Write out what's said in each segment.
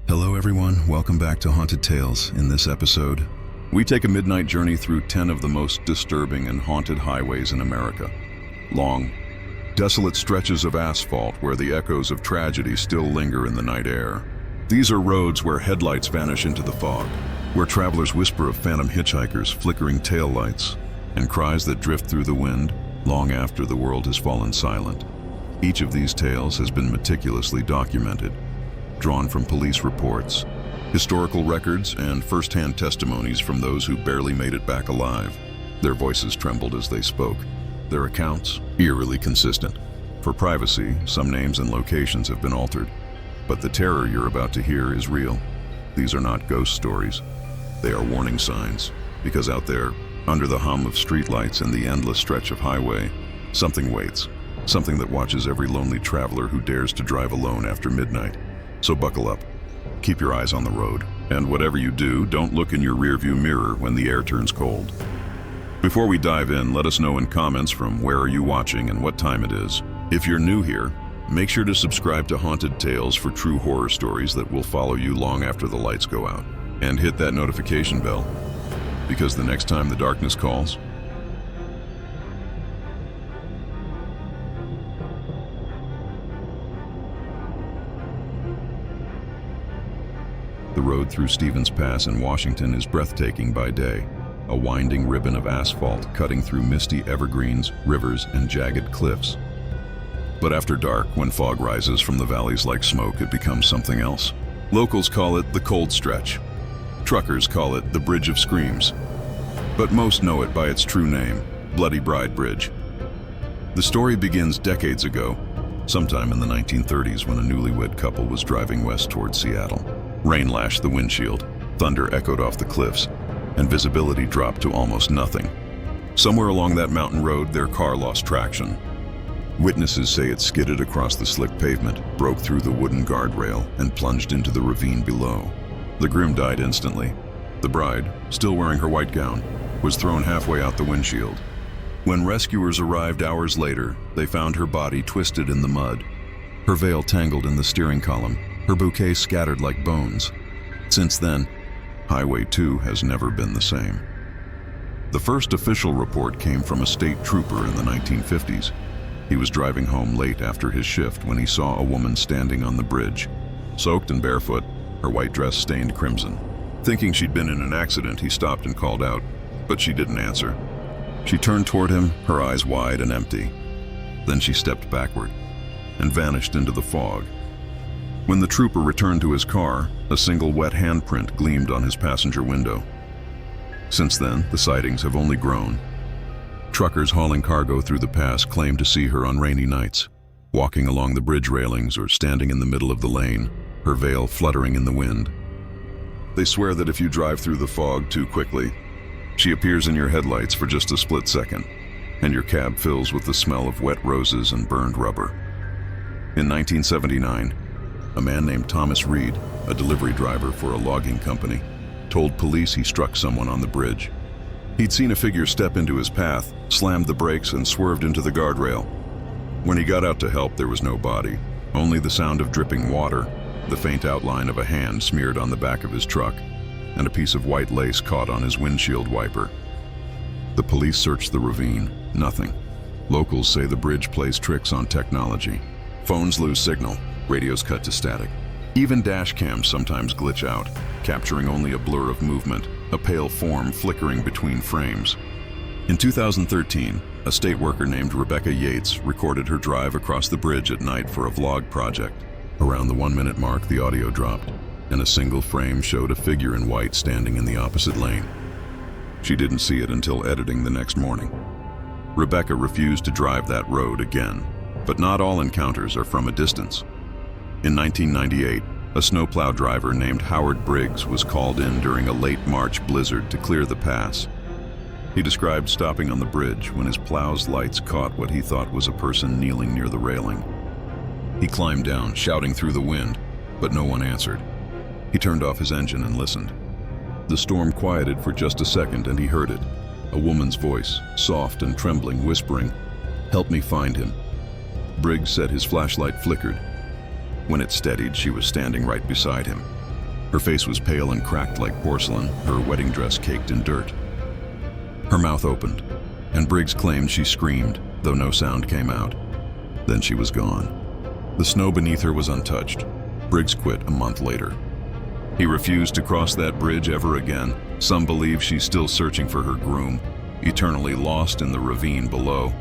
Hello everyone, welcome back to Haunted Tales. In this episode, we take a midnight journey through 10 of the most disturbing and haunted highways in America. Long, desolate stretches of asphalt where the echoes of tragedy still linger in the night air. These are roads where headlights vanish into the fog, where travelers whisper of phantom hitchhikers, flickering taillights, and cries that drift through the wind long after the world has fallen silent. Each of these tales has been meticulously documented, drawn from police reports, historical records, and first-hand testimonies from those who barely made it back alive. Their voices trembled as they spoke, their accounts eerily consistent. For privacy, some names and locations have been altered, but the terror you're about to hear is real. These are not ghost stories. They are warning signs, because out there, under the hum of streetlights and the endless stretch of highway, something waits, something that watches every lonely traveler who dares to drive alone after midnight. So buckle up, keep your eyes on the road, and whatever you do, don't look in your rearview mirror when the air turns cold. Before we dive in, let us know in comments from where are you watching and what time it is. If you're new here, make sure to subscribe to Haunted Tales for true horror stories that will follow you long after the lights go out. And hit that notification bell, because the next time the darkness calls, the road through Stevens Pass in Washington is breathtaking by day, a winding ribbon of asphalt cutting through misty evergreens, rivers, and jagged cliffs. But after dark, when fog rises from the valleys like smoke, it becomes something else. Locals call it the Cold Stretch. Truckers call it the Bridge of Screams. But most know it by its true name, Bloody Bride Bridge. The story begins decades ago, sometime in the 1930s when a newlywed couple was driving west toward Seattle. Rain lashed the windshield, thunder echoed off the cliffs, and visibility dropped to almost nothing. Somewhere along that mountain road, their car lost traction. Witnesses say it skidded across the slick pavement, broke through the wooden guardrail, and plunged into the ravine below. The groom died instantly. The bride, still wearing her white gown, was thrown halfway out the windshield. When rescuers arrived hours later, they found her body twisted in the mud, her veil tangled in the steering column, her bouquet scattered like bones. Since then, Highway 2 has never been the same. The first official report came from a state trooper in the 1950s. He was driving home late after his shift when he saw a woman standing on the bridge, soaked and barefoot, her white dress stained crimson. Thinking she'd been in an accident, he stopped and called out, but she didn't answer. She turned toward him, her eyes wide and empty. Then she stepped backward and vanished into the fog. When the trooper returned to his car, a single wet handprint gleamed on his passenger window. Since then, the sightings have only grown. Truckers hauling cargo through the pass claim to see her on rainy nights, walking along the bridge railings or standing in the middle of the lane, her veil fluttering in the wind. They swear that if you drive through the fog too quickly, she appears in your headlights for just a split second, and your cab fills with the smell of wet roses and burned rubber. In 1979, a man named Thomas Reed, a delivery driver for a logging company, told police he struck someone on the bridge. He'd seen a figure step into his path, slammed the brakes, and swerved into the guardrail. When he got out to help, there was no body, only the sound of dripping water, the faint outline of a hand smeared on the back of his truck, and a piece of white lace caught on his windshield wiper. The police searched the ravine. Nothing. Locals say the bridge plays tricks on technology. Phones lose signal. Radios cut to static. Even dash cams sometimes glitch out, capturing only a blur of movement, a pale form flickering between frames. In 2013, a state worker named Rebecca Yates recorded her drive across the bridge at night for a vlog project. Around the 1-minute mark, the audio dropped, and a single frame showed a figure in white standing in the opposite lane. She didn't see it until editing the next morning. Rebecca refused to drive that road again, but not all encounters are from a distance. In 1998, a snowplow driver named Howard Briggs was called in during a late March blizzard to clear the pass. He described stopping on the bridge when his plow's lights caught what he thought was a person kneeling near the railing. He climbed down, shouting through the wind, but no one answered. He turned off his engine and listened. The storm quieted for just a second and he heard it, a woman's voice, soft and trembling, whispering, "Help me find him." Briggs said his flashlight flickered. When it steadied, she was standing right beside him. Her face was pale and cracked like porcelain, her wedding dress caked in dirt. Her mouth opened, and Briggs claimed she screamed, though no sound came out. Then she was gone. The snow beneath her was untouched. Briggs quit a month later. He refused to cross that bridge ever again. Some believe she's still searching for her groom, eternally lost in the ravine below.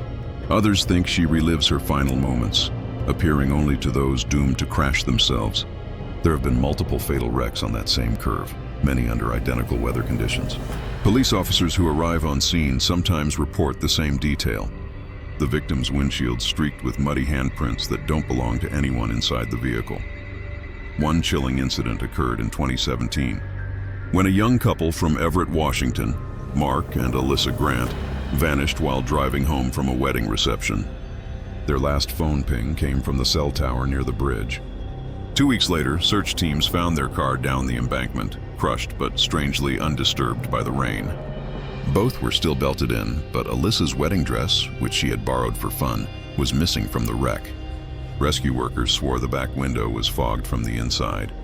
Others think she relives her final moments, appearing only to those doomed to crash themselves. There have been multiple fatal wrecks on that same curve, many under identical weather conditions. Police officers who arrive on scene sometimes report the same detail. The victim's windshield streaked with muddy handprints that don't belong to anyone inside the vehicle. One chilling incident occurred in 2017, when a young couple from Everett, Washington, Mark and Alyssa Grant, vanished while driving home from a wedding reception. Their last phone ping came from the cell tower near the bridge. 2 weeks later, search teams found their car down the embankment, crushed but strangely undisturbed by the rain. Both were still belted in, but Alyssa's wedding dress, which she had borrowed for fun, was missing from the wreck. Rescue workers swore the back window was fogged from the inside,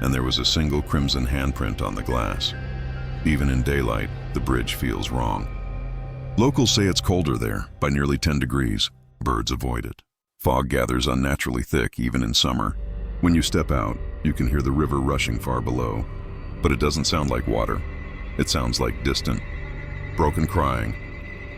and there was a single crimson handprint on the glass. Even in daylight, the bridge feels wrong. Locals say it's colder there, by nearly 10 degrees. Birds avoid it. Fog gathers unnaturally thick, even in summer. When you step out, you can hear the river rushing far below, but it doesn't sound like water. It sounds like distant, broken crying.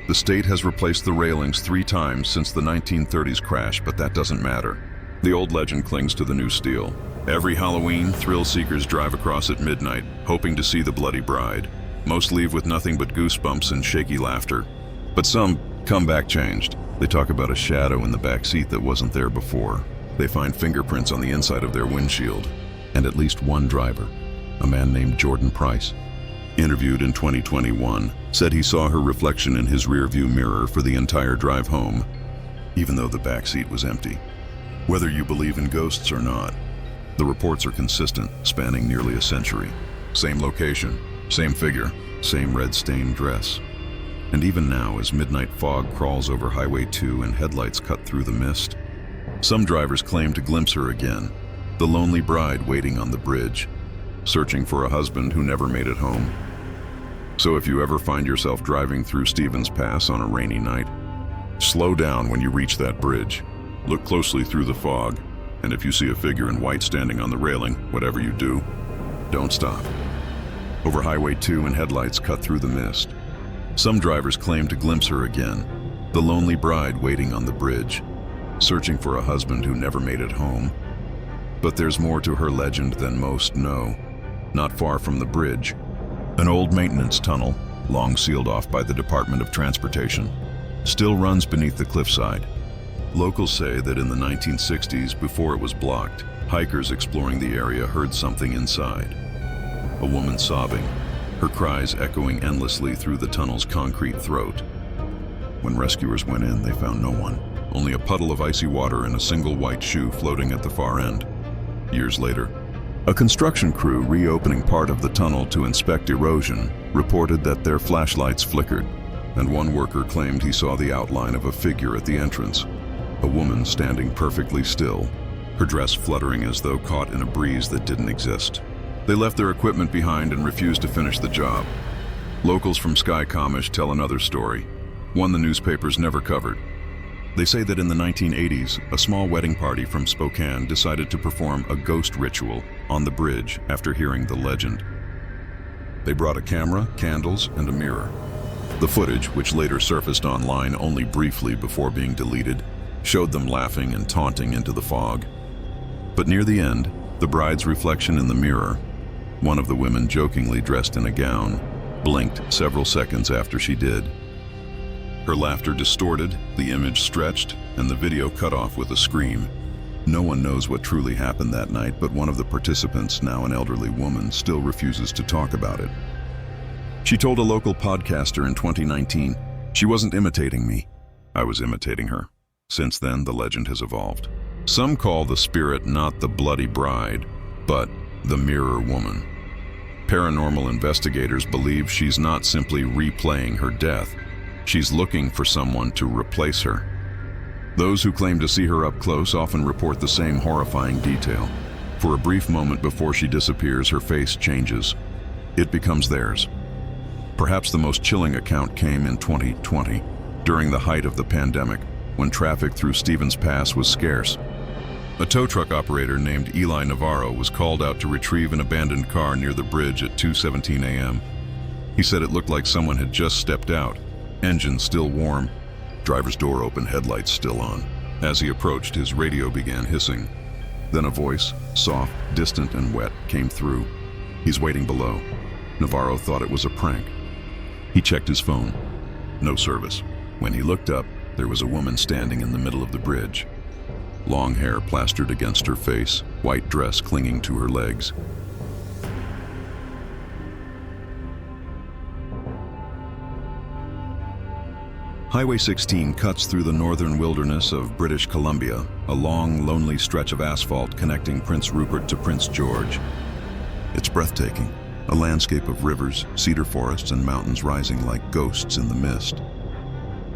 The state has replaced the railings 3 times since the 1930s crash, but that doesn't matter. The old legend clings to the new steel. Every Halloween, thrill seekers drive across at midnight, hoping to see the bloody bride. Most leave with nothing but goosebumps and shaky laughter. But some come back changed. They talk about a shadow in the back seat that wasn't there before. They find fingerprints on the inside of their windshield. And at least one driver, a man named Jordan Price, interviewed in 2021, said he saw her reflection in his rearview mirror for the entire drive home, even though the back seat was empty. Whether you believe in ghosts or not, the reports are consistent, spanning nearly a century. Same location, same figure, same red-stained dress. And even now, as midnight fog crawls over Highway 2 and headlights cut through the mist, some drivers claim to glimpse her again, the lonely bride waiting on the bridge, searching for a husband who never made it home. So if you ever find yourself driving through Stevens Pass on a rainy night, slow down when you reach that bridge. Look closely through the fog, and if you see a figure in white standing on the railing, whatever you do, don't stop. Over Highway 2 and headlights cut through the mist, some drivers claim to glimpse her again, the lonely bride waiting on the bridge, searching for a husband who never made it home. But there's more to her legend than most know. Not far from the bridge, an old maintenance tunnel, long sealed off by the Department of Transportation, still runs beneath the cliffside. Locals say that in the 1960s, before it was blocked, hikers exploring the area heard something inside. A woman sobbing, her cries echoing endlessly through the tunnel's concrete throat. When rescuers went in, they found no one, only a puddle of icy water and a single white shoe floating at the far end. Years later, a construction crew reopening part of the tunnel to inspect erosion reported that their flashlights flickered, and one worker claimed he saw the outline of a figure at the entrance, a woman standing perfectly still, her dress fluttering as though caught in a breeze that didn't exist. They left their equipment behind and refused to finish the job. Locals from Skycomish tell another story, one the newspapers never covered. They say that in the 1980s, a small wedding party from Spokane decided to perform a ghost ritual on the bridge after hearing the legend. They brought a camera, candles, and a mirror. The footage, which later surfaced online only briefly before being deleted, showed them laughing and taunting into the fog. But near the end, the bride's reflection in the mirror, one of the women jokingly dressed in a gown, blinked several seconds after she did. Her laughter distorted, the image stretched, and the video cut off with a scream. No one knows what truly happened that night, but one of the participants, now an elderly woman, still refuses to talk about it. She told a local podcaster in 2019, "She wasn't imitating me. I was imitating her." Since then, the legend has evolved. Some call the spirit not the bloody bride, but the mirror woman. Paranormal investigators believe she's not simply replaying her death. She's looking for someone to replace her. Those who claim to see her up close often report the same horrifying detail. For a brief moment before she disappears, her face changes. It becomes theirs. Perhaps the most chilling account came in 2020, during the height of the pandemic, when traffic through Stevens Pass was scarce. A tow truck operator named Eli Navarro was called out to retrieve an abandoned car near the bridge at 2:17 a.m. He said it looked like someone had just stepped out, engine still warm, driver's door open, headlights still on. As he approached, his radio began hissing. Then a voice, soft, distant, and wet, came through. "He's waiting below." Navarro thought it was a prank. He checked his phone. No service. When he looked up, there was a woman standing in the middle of the bridge. Long hair plastered against her face, white dress clinging to her legs. Highway 16 cuts through the northern wilderness of British Columbia, a long, lonely stretch of asphalt connecting Prince Rupert to Prince George. It's breathtaking, a landscape of rivers, cedar forests, and mountains rising like ghosts in the mist.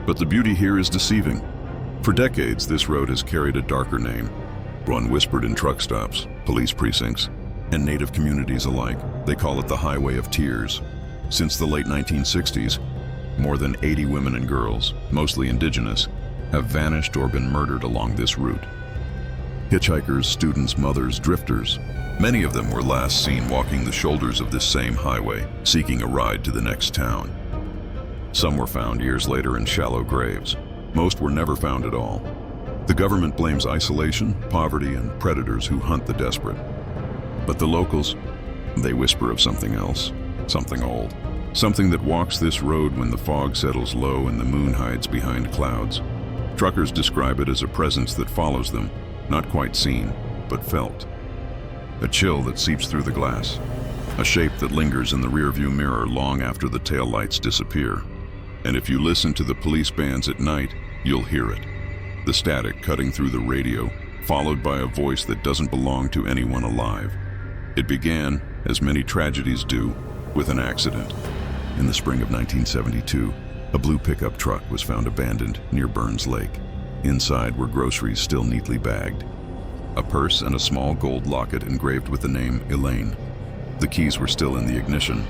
But the beauty here is deceiving. For decades, this road has carried a darker name, one whispered in truck stops, police precincts, and native communities alike. They call it the Highway of Tears. Since the late 1960s, more than 80 women and girls, mostly indigenous, have vanished or been murdered along this route. Hitchhikers, students, mothers, drifters, many of them were last seen walking the shoulders of this same highway, seeking a ride to the next town. Some were found years later in shallow graves. Most were never found at all. The government blames isolation, poverty, and predators who hunt the desperate. But the locals, they whisper of something else, something old. Something that walks this road when the fog settles low and the moon hides behind clouds. Truckers describe it as a presence that follows them, not quite seen, but felt. A chill that seeps through the glass. A shape that lingers in the rearview mirror long after the taillights disappear. And if you listen to the police bands at night, you'll hear it. The static cutting through the radio, followed by a voice that doesn't belong to anyone alive. It began, as many tragedies do, with an accident. In the spring of 1972, a blue pickup truck was found abandoned near Burns Lake. Inside were groceries still neatly bagged, a purse and a small gold locket engraved with the name Elaine. The keys were still in the ignition.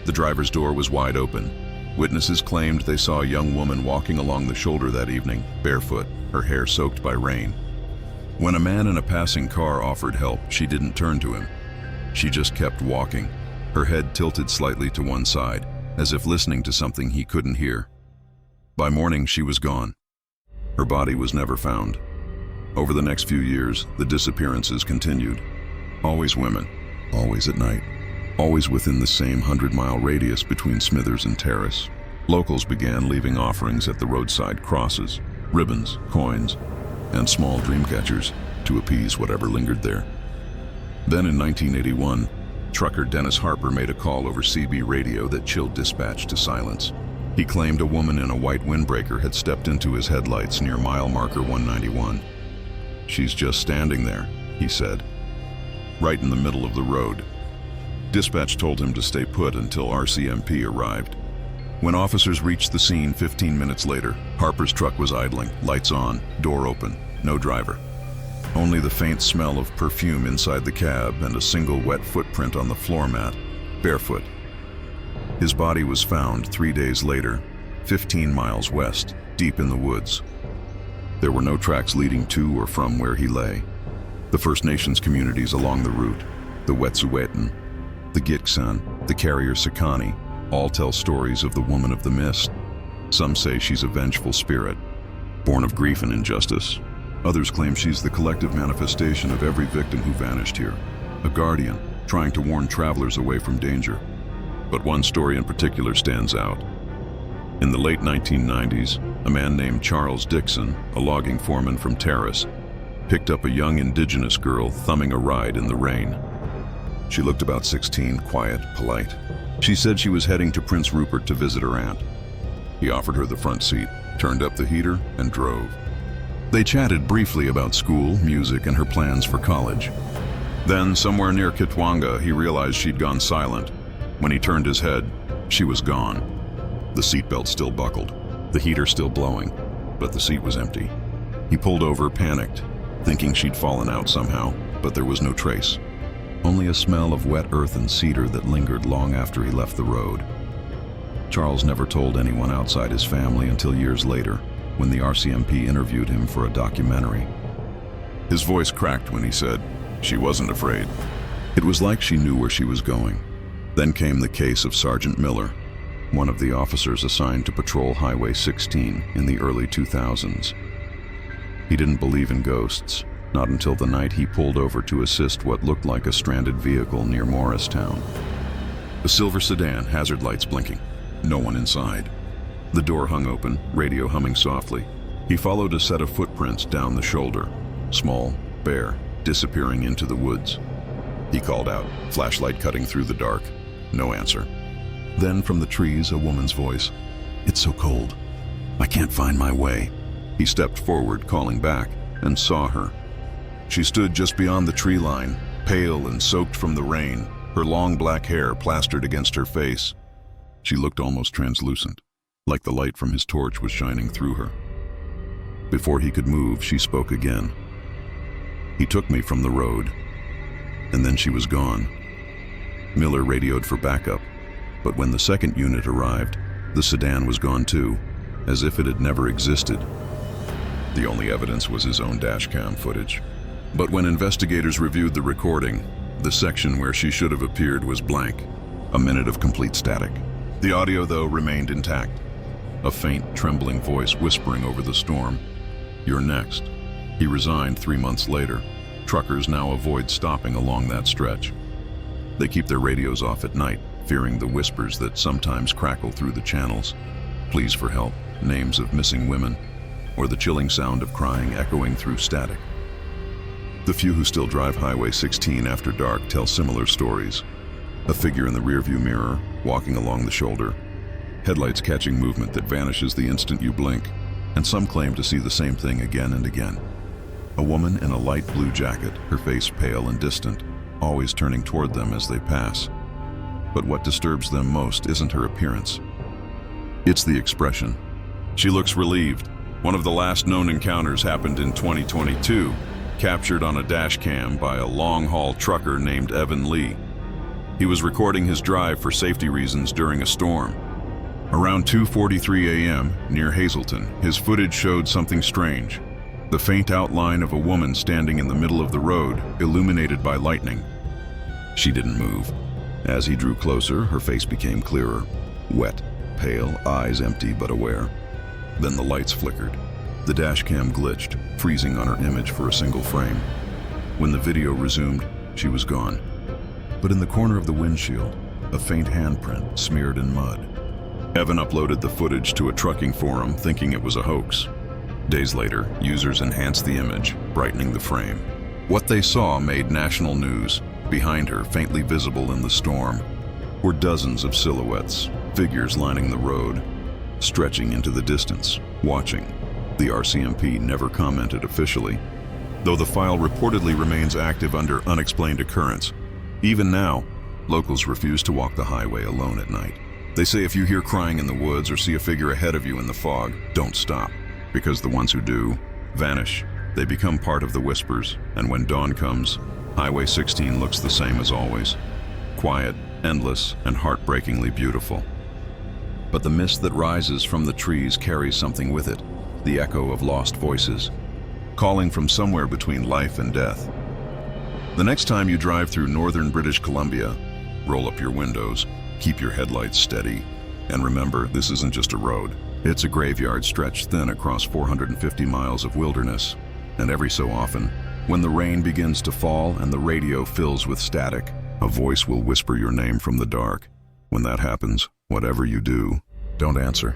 The driver's door was wide open. Witnesses claimed they saw a young woman walking along the shoulder that evening, barefoot, her hair soaked by rain. When a man in a passing car offered help, she didn't turn to him. She just kept walking, her head tilted slightly to one side, as if listening to something he couldn't hear. By morning, she was gone. Her body was never found. Over the next few years, the disappearances continued. Always women, always at night, always within the same 100-mile radius between Smithers and Terrace. Locals began leaving offerings at the roadside crosses, ribbons, coins, and small dream catchers to appease whatever lingered there. Then in 1981, trucker Dennis Harper made a call over CB radio that chilled dispatch to silence. He claimed a woman in a white windbreaker had stepped into his headlights near mile marker 191. "She's just standing there," he said, "right in the middle of the road." Dispatch told him to stay put until RCMP arrived. When officers reached the scene 15 minutes later, Harper's truck was idling, lights on, door open, no driver. Only the faint smell of perfume inside the cab and a single wet footprint on the floor mat, barefoot. His body was found 3 days later, 15 miles west, deep in the woods. There were no tracks leading to or from where he lay. The First Nations communities along the route, the Wet'suwet'en, the Gitxsan, the Carrier Sakani, all tell stories of the woman of the mist. Some say she's a vengeful spirit, born of grief and injustice. Others claim she's the collective manifestation of every victim who vanished here, a guardian trying to warn travelers away from danger. But one story in particular stands out. In the late 1990s, a man named Charles Dixon, a logging foreman from Terrace, picked up a young indigenous girl thumbing a ride in the rain. She looked about 16, quiet, polite. She said she was heading to Prince Rupert to visit her aunt. He offered her the front seat, turned up the heater, and drove. They chatted briefly about school, music, and her plans for college. Then, somewhere near Kitwanga, he realized she'd gone silent. When he turned his head, she was gone. The seatbelt still buckled, the heater still blowing, but the seat was empty. He pulled over, panicked, thinking she'd fallen out somehow. but there was no trace. Only a smell of wet earth and cedar that lingered long after he left the road. Charles never told anyone outside his family until years later, when the RCMP interviewed him for a documentary. His voice cracked when he said, "She wasn't afraid." It was like she knew where she was going. Then came the case of Sergeant Miller, one of the officers assigned to patrol Highway 16 in the early 2000s. He didn't believe in ghosts, not until the night he pulled over to assist what looked like a stranded vehicle near Morristown. A silver sedan, hazard lights blinking. No one inside. The door hung open, radio humming softly. He followed a set of footprints down the shoulder, small, bare, disappearing into the woods. He called out, flashlight cutting through the dark. No answer. Then from the trees, a woman's voice. "It's so cold. I can't find my way." He stepped forward, calling back, and saw her. She stood just beyond the tree line, pale and soaked from the rain, her long black hair plastered against her face. She looked almost translucent, like the light from his torch was shining through her. Before he could move, she spoke again. "He took me from the road." And then she was gone. Miller radioed for backup, but when the second unit arrived, the sedan was gone too, as if it had never existed. The only evidence was his own dashcam footage. But when investigators reviewed the recording, the section where she should have appeared was blank, a minute of complete static. The audio, though, remained intact. A faint, trembling voice whispering over the storm, "You're next." He resigned 3 months later. Truckers now avoid stopping along that stretch. They keep their radios off at night, fearing the whispers that sometimes crackle through the channels. Pleas for help, names of missing women, or the chilling sound of crying echoing through static. The few who still drive Highway 16 after dark tell similar stories. A figure in the rearview mirror, walking along the shoulder. Headlights catching movement that vanishes the instant you blink, and some claim to see the same thing again and again. A woman in a light blue jacket, her face pale and distant, always turning toward them as they pass. But what disturbs them most isn't her appearance. It's the expression. She looks relieved. One of the last known encounters happened in 2022, captured on a dash cam by a long-haul trucker named Evan Lee. He was recording his drive for safety reasons during a storm. Around 2:43 a.m., near Hazleton, his footage showed something strange. The faint outline of a woman standing in the middle of the road, illuminated by lightning. She didn't move. As he drew closer, her face became clearer. Wet, pale, eyes empty but aware. Then the lights flickered. The dashcam glitched, freezing on her image for a single frame. When the video resumed, she was gone. But in the corner of the windshield, a faint handprint smeared in mud. Evan uploaded the footage to a trucking forum, thinking it was a hoax. Days later, users enhanced the image, brightening the frame. What they saw made national news. Behind her, faintly visible in the storm, were dozens of silhouettes, figures lining the road, stretching into the distance, watching. The RCMP never commented officially, though the file reportedly remains active under unexplained occurrence. Even now, locals refuse to walk the highway alone at night. They say if you hear crying in the woods or see a figure ahead of you in the fog, don't stop, because the ones who do vanish. They become part of the whispers, and when dawn comes, Highway 16 looks the same as always. Quiet, endless, and heartbreakingly beautiful. But the mist that rises from the trees carries something with it, the echo of lost voices, calling from somewhere between life and death. The next time you drive through northern British Columbia, roll up your windows, keep your headlights steady, and remember, this isn't just a road. It's a graveyard stretched thin across 450 miles of wilderness. And every so often, when the rain begins to fall and the radio fills with static, a voice will whisper your name from the dark. When that happens, whatever you do, don't answer.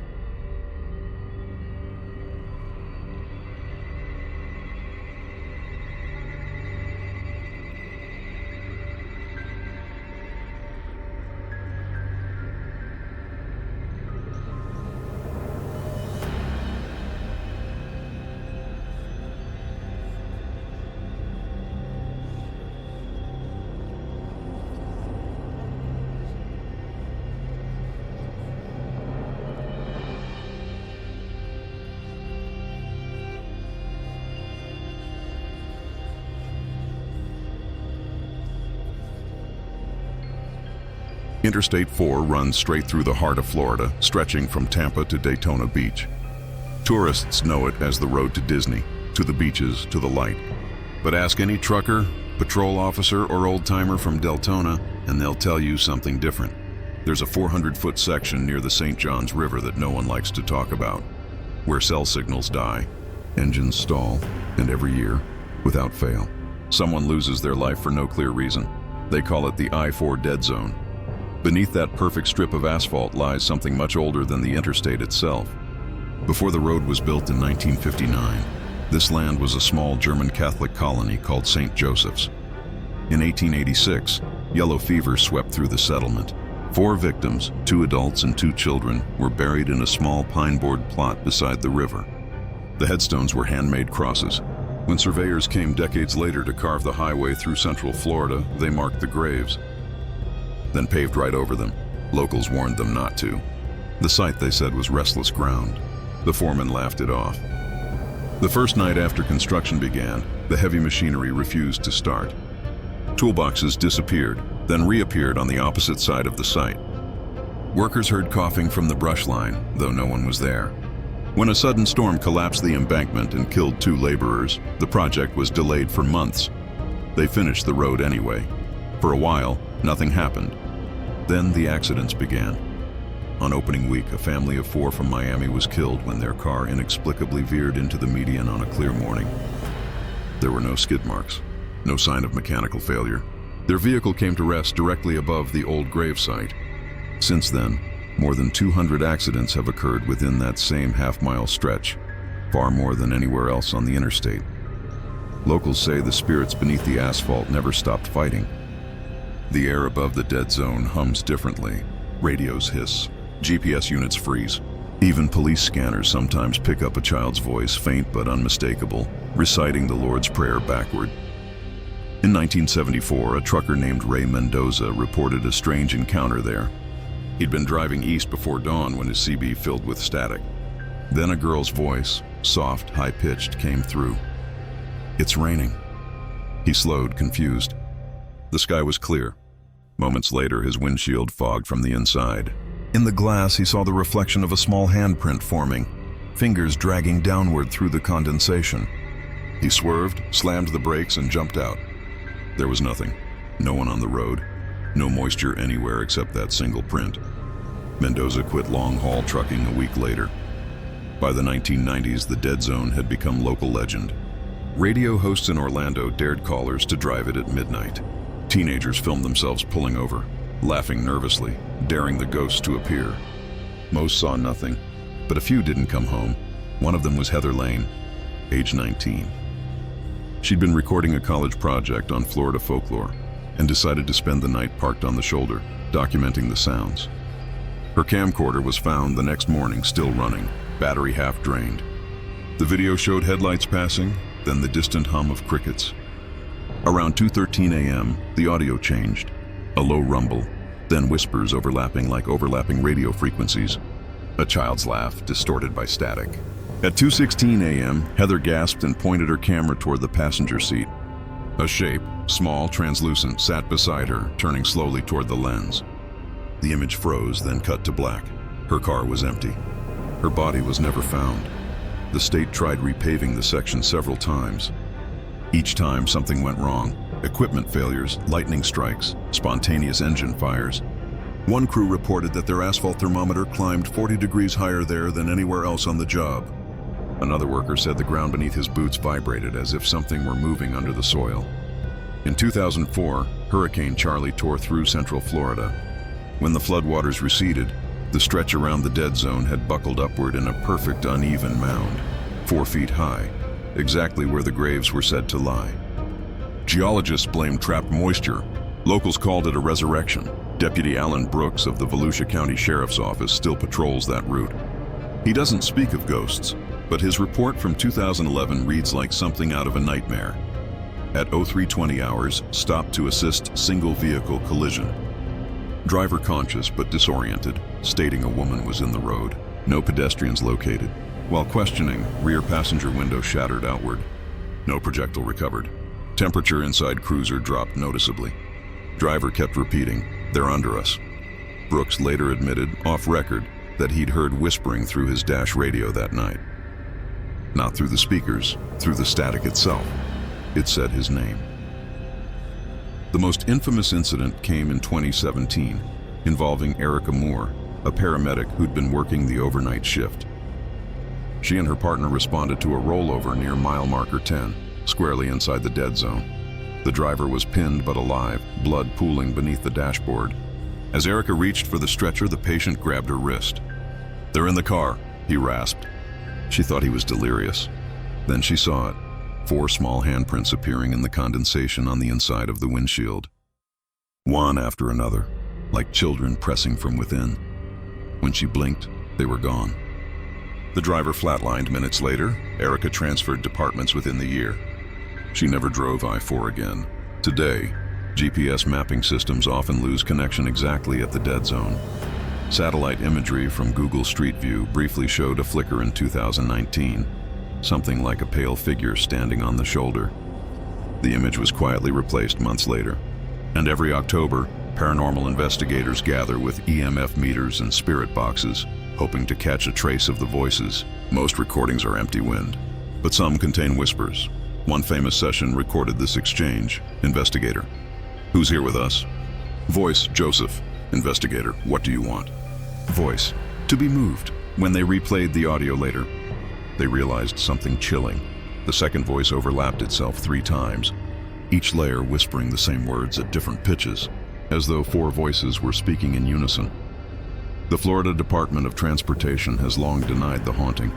Interstate 4 runs straight through the heart of Florida, stretching from Tampa to Daytona Beach. Tourists know it as the road to Disney, to the beaches, to the light. But ask any trucker, patrol officer, or old-timer from Deltona, and they'll tell you something different. There's a 400-foot section near the St. Johns River that no one likes to talk about, where cell signals die, engines stall, and every year, without fail, someone loses their life for no clear reason. They call it the I-4 dead zone. Beneath that perfect strip of asphalt lies something much older than the interstate itself. Before the road was built in 1959, this land was a small German Catholic colony called St. Joseph's. In 1886, yellow fever swept through the settlement. 4 victims, 2 adults and 2 children, were buried in a small pine board plot beside the river. The headstones were handmade crosses. When surveyors came decades later to carve the highway through central Florida, they marked the graves, then paved right over them. Locals warned them not to. The site, they said, was restless ground. The foreman laughed it off. The first night after construction began, the heavy machinery refused to start. Toolboxes disappeared, then reappeared on the opposite side of the site. Workers heard coughing from the brush line, though no one was there. When a sudden storm collapsed the embankment and killed 2 laborers, the project was delayed for months. They finished the road anyway. For a while, nothing happened. Then the accidents began. On opening week, a family of 4 from Miami was killed when their car inexplicably veered into the median on a clear morning. There were no skid marks, no sign of mechanical failure. Their vehicle came to rest directly above the old grave site. Since then, more than 200 accidents have occurred within that same half-mile stretch, far more than anywhere else on the interstate. Locals say the spirits beneath the asphalt never stopped fighting. The air above the dead zone hums differently. Radios hiss. GPS units freeze. Even police scanners sometimes pick up a child's voice, faint but unmistakable, reciting the Lord's Prayer backward. In 1974, a trucker named Ray Mendoza reported a strange encounter there. He'd been driving east before dawn when his CB filled with static. Then a girl's voice, soft, high-pitched, came through. "It's raining." He slowed, confused. The sky was clear. Moments later, his windshield fogged from the inside. In the glass, he saw the reflection of a small handprint forming, fingers dragging downward through the condensation. He swerved, slammed the brakes, and jumped out. There was nothing. No one on the road. No moisture anywhere except that single print. Mendoza quit long-haul trucking a week later. By the 1990s, the dead zone had become local legend. Radio hosts in Orlando dared callers to drive it at midnight. Teenagers filmed themselves pulling over, laughing nervously, daring the ghosts to appear. Most saw nothing, but a few didn't come home. One of them was Heather Lane, age 19. She'd been recording a college project on Florida folklore and decided to spend the night parked on the shoulder, documenting the sounds. Her camcorder was found the next morning, still running, battery half drained. The video showed headlights passing, then the distant hum of crickets. Around 2:13 a.m., the audio changed. A low rumble, then whispers overlapping like overlapping radio frequencies. A child's laugh, distorted by static. At 2:16 a.m., Heather gasped and pointed her camera toward the passenger seat. A shape, small, translucent, sat beside her, turning slowly toward the lens. The image froze, then cut to black. Her car was empty. Her body was never found. The state tried repaving the section several times. Each time something went wrong. Equipment failures, lightning strikes, spontaneous engine fires. One crew reported that their asphalt thermometer climbed 40 degrees higher there than anywhere else on the job. Another worker said the ground beneath his boots vibrated as if something were moving under the soil. In 2004, Hurricane Charlie tore through central Florida. When the floodwaters receded, the stretch around the dead zone had buckled upward in a perfect uneven mound, 4 feet high, exactly where the graves were said to lie. Geologists blamed trapped moisture. Locals called it a resurrection. Deputy Alan Brooks of the Volusia County Sheriff's Office still patrols that route. He doesn't speak of ghosts, but his report from 2011 reads like something out of a nightmare. At 03:20 hours, stopped to assist single vehicle collision. Driver conscious but disoriented, stating a woman was in the road. No pedestrians located. While questioning, rear passenger window shattered outward. No projectile recovered. Temperature inside cruiser dropped noticeably. Driver kept repeating, "They're under us." Brooks later admitted, off record, that he'd heard whispering through his dash radio that night. Not through the speakers, through the static itself. It said his name. The most infamous incident came in 2017, involving Erica Moore, a paramedic who'd been working the overnight shift. She and her partner responded to a rollover near mile marker 10, squarely inside the dead zone. The driver was pinned but alive, blood pooling beneath the dashboard. As Erica reached for the stretcher, the patient grabbed her wrist. "They're in the car," he rasped. She thought he was delirious. Then she saw it, 4 small handprints appearing in the condensation on the inside of the windshield. One after another, like children pressing from within. When she blinked, they were gone. The driver flatlined minutes later. Erica transferred departments within the year. She never drove I-4 again. Today, GPS mapping systems often lose connection exactly at the dead zone. Satellite imagery from Google Street View briefly showed a flicker in 2019, something like a pale figure standing on the shoulder. The image was quietly replaced months later. And every October, paranormal investigators gather with EMF meters and spirit boxes, hoping to catch a trace of the voices. Most recordings are empty wind, but some contain whispers. One famous session recorded this exchange. Investigator: "Who's here with us?" Voice: "Joseph." Investigator: "What do you want?" Voice: "To be moved." When they replayed the audio later, they realized something chilling. The second voice overlapped itself 3 times, each layer whispering the same words at different pitches, as though 4 voices were speaking in unison. The Florida Department of Transportation has long denied the haunting,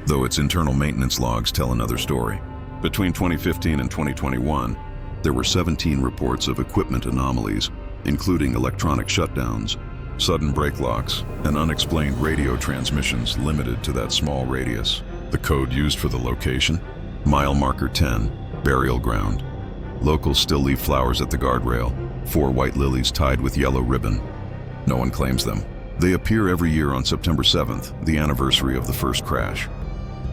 though its internal maintenance logs tell another story. Between 2015 and 2021, there were 17 reports of equipment anomalies, including electronic shutdowns, sudden brake locks, and unexplained radio transmissions limited to that small radius. The code used for the location? Mile marker 10, burial ground. Locals still leave flowers at the guardrail, 4 white lilies tied with yellow ribbon. No one claims them. They appear every year on September 7th, the anniversary of the first crash.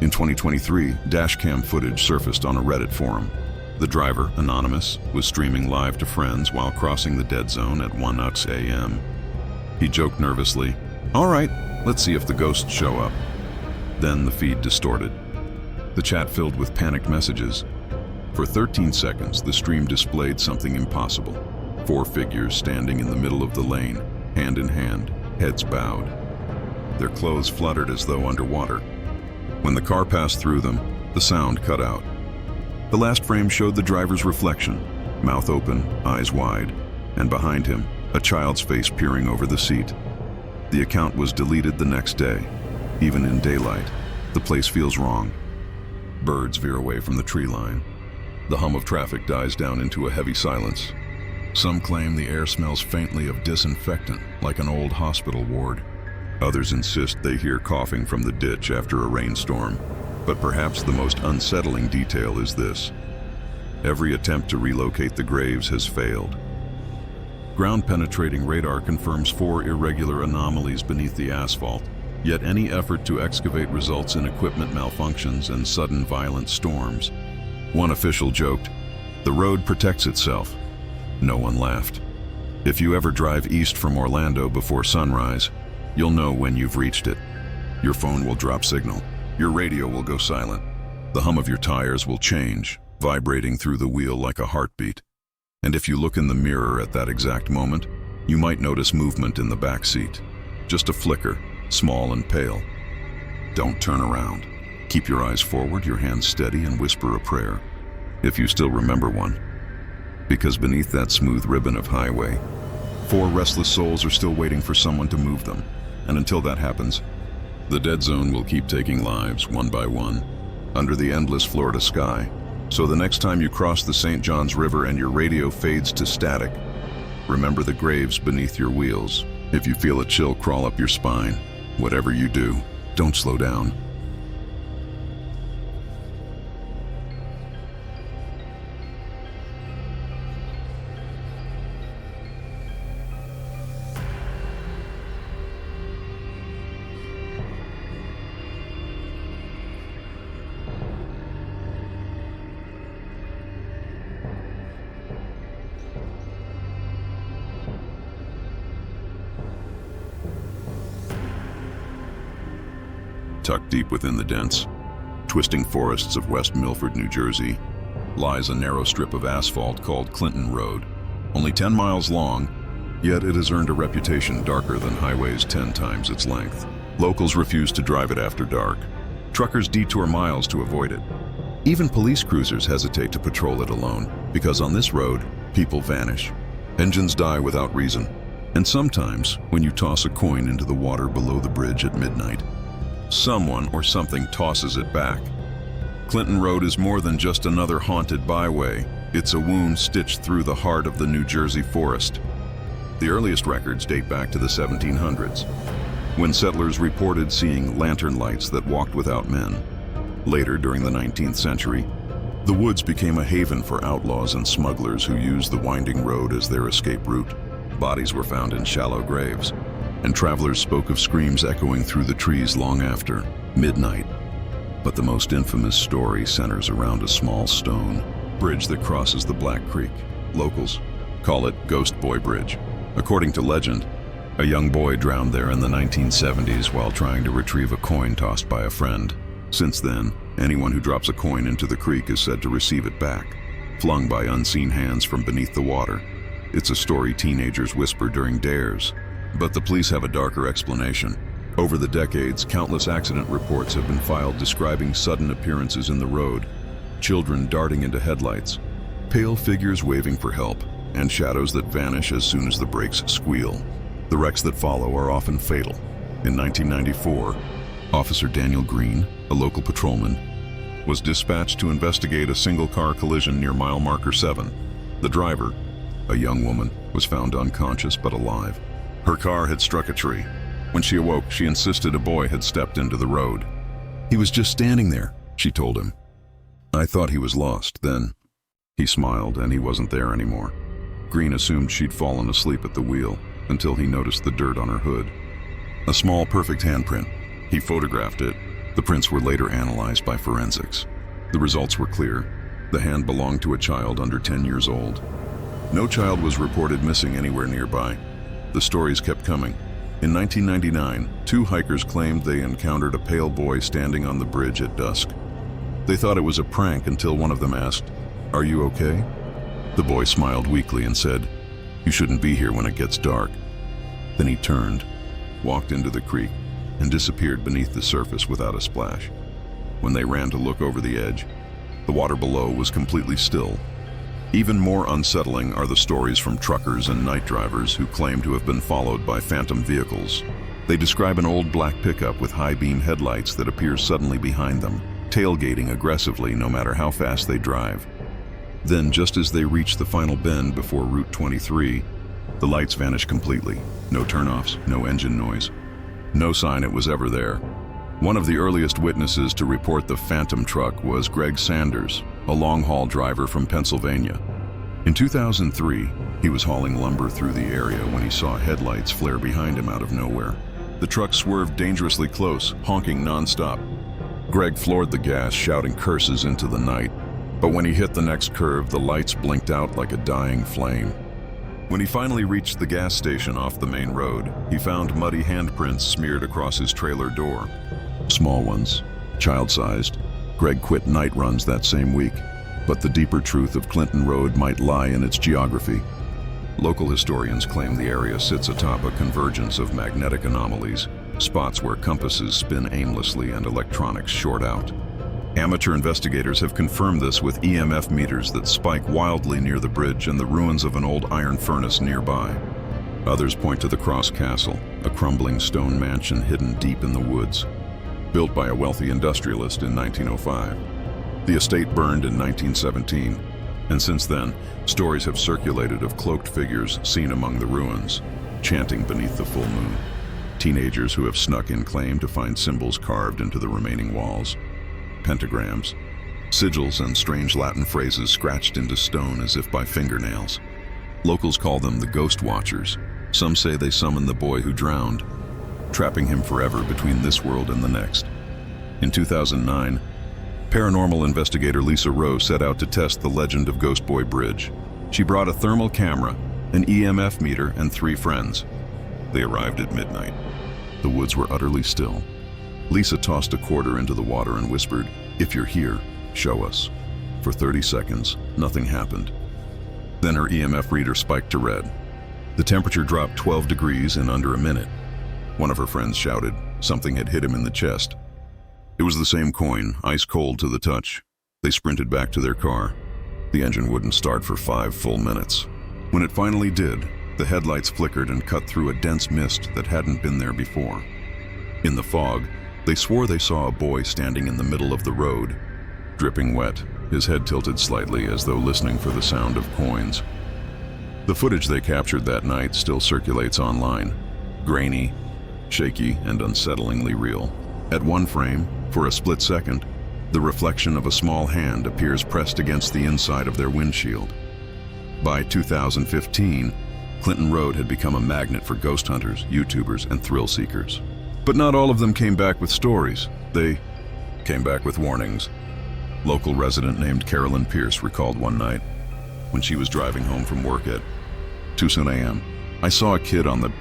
In 2023, dashcam footage surfaced on a Reddit forum. The driver, anonymous, was streaming live to friends while crossing the dead zone at 1 a.m. He joked nervously, "All right, let's see if the ghosts show up." Then the feed distorted. The chat filled with panicked messages. For 13 seconds, the stream displayed something impossible. 4 figures standing in the middle of the lane, hand in hand, heads bowed. Their clothes fluttered as though underwater. When the car passed through them, the sound cut out. The last frame showed the driver's reflection, mouth open, eyes wide, and behind him, a child's face peering over the seat. The account was deleted the next day. Even in daylight, the place feels wrong. Birds veer away from the tree line. The hum of traffic dies down into a heavy silence. Some claim the air smells faintly of disinfectant, like an old hospital ward. Others insist they hear coughing from the ditch after a rainstorm. But perhaps the most unsettling detail is this: every attempt to relocate the graves has failed. Ground-penetrating radar confirms 4 irregular anomalies beneath the asphalt, yet any effort to excavate results in equipment malfunctions and sudden violent storms. One official joked, "The road protects itself." No one laughed. If you ever drive east from Orlando before sunrise, you'll know when you've reached it. Your phone will drop signal. Your radio will go silent. The hum of your tires will change, vibrating through the wheel like a heartbeat. And if you look in the mirror at that exact moment, you might notice movement in the back seat. Just a flicker, small and pale. Don't turn around. Keep your eyes forward, your hands steady, and whisper a prayer, if you still remember one. Because beneath that smooth ribbon of highway, 4 restless souls are still waiting for someone to move them. And until that happens, the dead zone will keep taking lives one by one, under the endless Florida sky. So the next time you cross the St. Johns River and your radio fades to static, remember the graves beneath your wheels. If you feel a chill crawl up your spine, whatever you do, don't slow down. Tucked deep within the dense, twisting forests of West Milford, New Jersey, lies a narrow strip of asphalt called Clinton Road. Only 10 miles long, yet it has earned a reputation darker than highways 10 times its length. Locals refuse to drive it after dark. Truckers detour miles to avoid it. Even police cruisers hesitate to patrol it alone, because on this road, people vanish. Engines die without reason. And sometimes, when you toss a coin into the water below the bridge at midnight, someone or something tosses it back. Clinton Road is more than just another haunted byway. It's a wound stitched through the heart of the New Jersey forest. The earliest records date back to the 1700s, when settlers reported seeing lantern lights that walked without men. Later, during the 19th century, the woods became a haven for outlaws and smugglers who used the winding road as their escape route. Bodies were found in shallow graves, and travelers spoke of screams echoing through the trees long after midnight. But the most infamous story centers around a small stone bridge that crosses the Black Creek. Locals call it Ghost Boy Bridge. According to legend, a young boy drowned there in the 1970s while trying to retrieve a coin tossed by a friend. Since then, anyone who drops a coin into the creek is said to receive it back, flung by unseen hands from beneath the water. It's a story teenagers whisper during dares, but the police have a darker explanation. Over the decades, countless accident reports have been filed describing sudden appearances in the road, children darting into headlights, pale figures waving for help, and shadows that vanish as soon as the brakes squeal. The wrecks that follow are often fatal. In 1994, Officer Daniel Green, a local patrolman, was dispatched to investigate a single-car collision near mile marker 7. The driver, a young woman, was found unconscious but alive. Her car had struck a tree. When she awoke, she insisted a boy had stepped into the road. "He was just standing there," she told him. "I thought he was lost then." He smiled, and he wasn't there anymore. Green assumed she'd fallen asleep at the wheel until he noticed the dirt on her hood. A small, perfect handprint. He photographed it. The prints were later analyzed by forensics. The results were clear. The hand belonged to a child under 10 years old. No child was reported missing anywhere nearby. The stories kept coming. In 1999, 2 hikers claimed they encountered a pale boy standing on the bridge at dusk. They thought it was a prank until one of them asked, "Are you okay?" The boy smiled weakly and said, "You shouldn't be here when it gets dark." Then he turned, walked into the creek, and disappeared beneath the surface without a splash. When they ran to look over the edge, the water below was completely still. Even more unsettling are the stories from truckers and night drivers who claim to have been followed by phantom vehicles. They describe an old black pickup with high-beam headlights that appears suddenly behind them, tailgating aggressively no matter how fast they drive. Then, just as they reach the final bend before Route 23, the lights vanish completely. No turnoffs, no engine noise. No sign it was ever there. One of the earliest witnesses to report the phantom truck was Greg Sanders, a long-haul driver from Pennsylvania. In 2003, he was hauling lumber through the area when he saw headlights flare behind him out of nowhere. The truck swerved dangerously close, honking non-stop. Greg floored the gas, shouting curses into the night, but when he hit the next curve, the lights blinked out like a dying flame. When he finally reached the gas station off the main road, he found muddy handprints smeared across his trailer door. Small ones, child-sized. Greg quit night runs that same week, but the deeper truth of Clinton Road might lie in its geography. Local historians claim the area sits atop a convergence of magnetic anomalies, spots where compasses spin aimlessly and electronics short out. Amateur investigators have confirmed this with EMF meters that spike wildly near the bridge and the ruins of an old iron furnace nearby. Others point to the Cross Castle, a crumbling stone mansion hidden deep in the woods, built by a wealthy industrialist in 1905. The estate burned in 1917, and since then, stories have circulated of cloaked figures seen among the ruins, chanting beneath the full moon. Teenagers who have snuck in claim to find symbols carved into the remaining walls. Pentagrams, sigils, and strange Latin phrases scratched into stone as if by fingernails. Locals call them the Ghost Watchers. Some say they summon the boy who drowned, trapping him forever between this world and the next. In 2009, paranormal investigator Lisa Rowe set out to test the legend of Ghost Boy Bridge. She brought a thermal camera, an EMF meter, and 3 friends. They arrived at midnight. The woods were utterly still. Lisa tossed a quarter into the water and whispered, "If you're here, show us." For 30 seconds, nothing happened. Then her EMF reader spiked to red. The temperature dropped 12 degrees in under a minute. One of her friends shouted something had hit him in the chest. It was the same coin, ice cold to the touch. They sprinted back to their car. The engine wouldn't start for 5 full minutes. When it finally did, the headlights flickered and cut through a dense mist that hadn't been there before. In the fog, they swore they saw a boy standing in the middle of the road, dripping wet, his head tilted slightly as though listening for the sound of coins. The footage they captured that night still circulates online, grainy, shaky, and unsettlingly real. At one frame, for a split second, the reflection of a small hand appears pressed against the inside of their windshield. By 2015, Clinton Road had become a magnet for ghost hunters, YouTubers, and thrill seekers. But not all of them came back with stories. They came back with warnings. Local resident named Carolyn Pierce recalled one night, when she was driving home from work at 2 a.m. "I saw a kid on the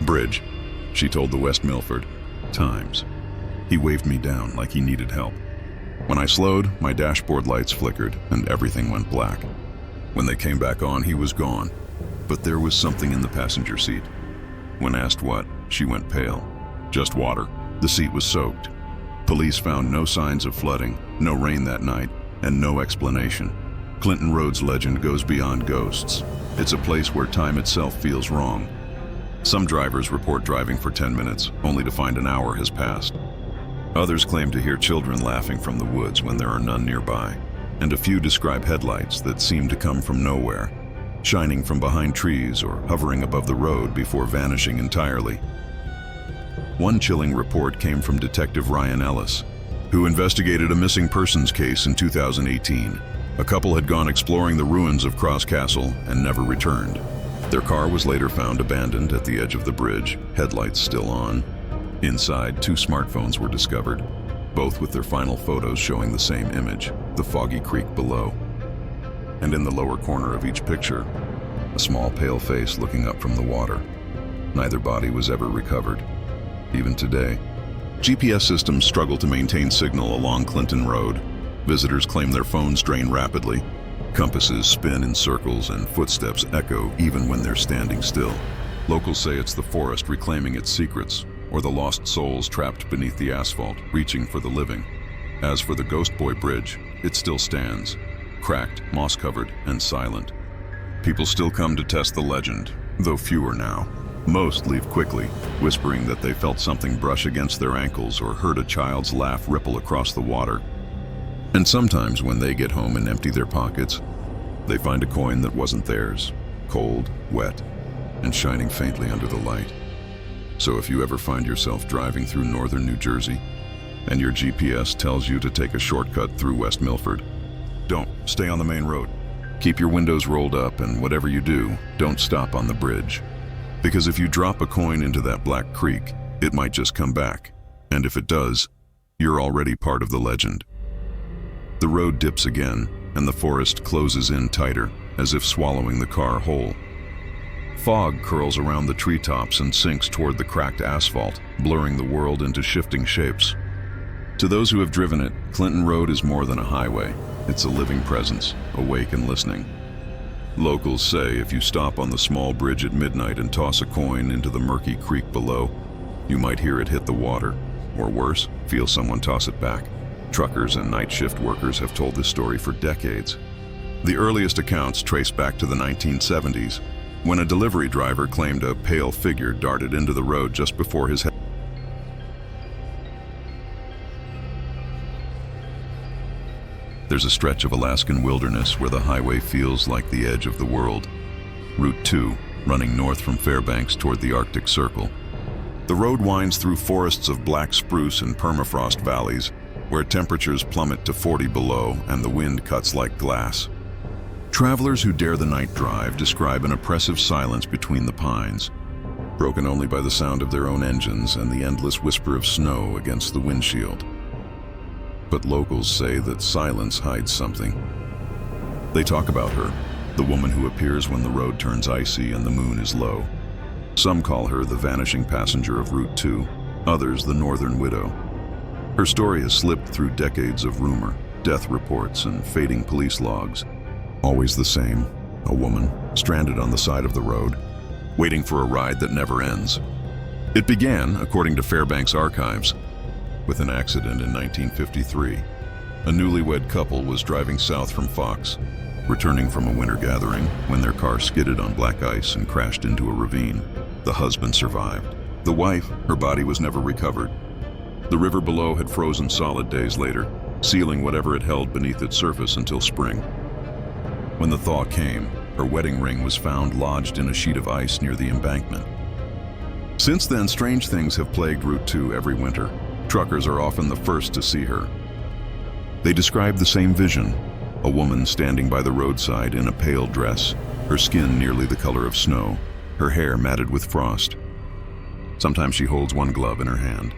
bridge," she told the West Milford Times. "He waved me down like he needed help. When I slowed, my dashboard lights flickered and everything went black. When they came back on, he was gone. But there was something in the passenger seat. When asked what, she went pale. Just water. The seat was soaked. Police found no signs of flooding, no rain that night, and no explanation. Clinton Road's legend goes beyond ghosts. It's a place where time itself feels wrong. Some drivers report driving for 10 minutes, only to find an hour has passed. Others claim to hear children laughing from the woods when there are none nearby. And a few describe headlights that seem to come from nowhere, shining from behind trees or hovering above the road before vanishing entirely. One chilling report came from Detective Ryan Ellis, who investigated a missing persons case in 2018. A couple had gone exploring the ruins of Cross Castle and never returned. Their car was later found abandoned at the edge of the bridge, headlights still on. Inside, 2 smartphones were discovered, both with their final photos showing the same image, the foggy creek below. And in the lower corner of each picture, a small pale face looking up from the water. Neither body was ever recovered. Even today, GPS systems struggle to maintain signal along Clinton Road. Visitors claim their phones drain rapidly. Compasses spin in circles and footsteps echo even when they're standing still. Locals say it's the forest reclaiming its secrets, or the lost souls trapped beneath the asphalt, reaching for the living. As for the Ghost Boy Bridge, it still stands, cracked, moss-covered, and silent. People still come to test the legend, though fewer now. Most leave quickly, whispering that they felt something brush against their ankles or heard a child's laugh ripple across the water. And sometimes when they get home and empty their pockets, they find a coin that wasn't theirs, cold, wet, and shining faintly under the light. So if you ever find yourself driving through northern New Jersey, and your GPS tells you to take a shortcut through West Milford, don't stay on the main road. Keep your windows rolled up, and whatever you do, don't stop on the bridge. Because if you drop a coin into that black creek, it might just come back. And if it does, you're already part of the legend. The road dips again, and the forest closes in tighter, as if swallowing the car whole. Fog curls around the treetops and sinks toward the cracked asphalt, blurring the world into shifting shapes. To those who have driven it, Clinton Road is more than a highway. It's a living presence, awake and listening. Locals say if you stop on the small bridge at midnight and toss a coin into the murky creek below, you might hear it hit the water, or worse, feel someone toss it back. Truckers and night shift workers have told this story for decades. The earliest accounts trace back to the 1970s, when a delivery driver claimed a pale figure darted into the road just before his head. There's a stretch of Alaskan wilderness where the highway feels like the edge of the world. Route 2, running north from Fairbanks toward the Arctic Circle. The road winds through forests of black spruce and permafrost valleys, where temperatures plummet to 40 below and the wind cuts like glass. Travelers who dare the night drive describe an oppressive silence between the pines, broken only by the sound of their own engines and the endless whisper of snow against the windshield. But locals say that silence hides something. They talk about her, the woman who appears when the road turns icy and the moon is low. Some call her the vanishing passenger of Route 2, others the Northern Widow. Her story has slipped through decades of rumor, death reports, and fading police logs. Always the same, a woman stranded on the side of the road, waiting for a ride that never ends. It began, according to Fairbanks archives, with an accident in 1953. A newlywed couple was driving south from Fox, returning from a winter gathering when their car skidded on black ice and crashed into a ravine. The husband survived. The wife, her body was never recovered. The river below had frozen solid days later, sealing whatever it held beneath its surface until spring. When the thaw came, her wedding ring was found lodged in a sheet of ice near the embankment. Since then, strange things have plagued Route 2 every winter. Truckers are often the first to see her. They describe the same vision, a woman standing by the roadside in a pale dress, her skin nearly the color of snow, her hair matted with frost. Sometimes she holds one glove in her hand.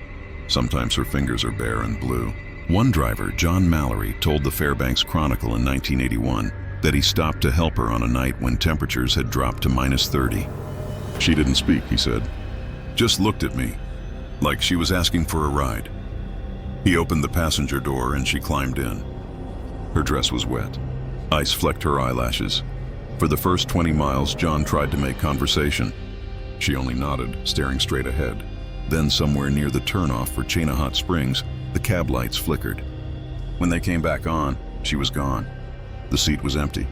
Sometimes her fingers are bare and blue. One driver, John Mallory, told the Fairbanks Chronicle in 1981 that he stopped to help her on a night when temperatures had dropped to -30. She didn't speak, he said. Just looked at me, like she was asking for a ride. He opened the passenger door and she climbed in. Her dress was wet. Ice flecked her eyelashes. For the first 20 miles, John tried to make conversation. She only nodded, staring straight ahead. Then somewhere near the turnoff for Chena Hot Springs, the cab lights flickered. When they came back on, she was gone. The seat was empty.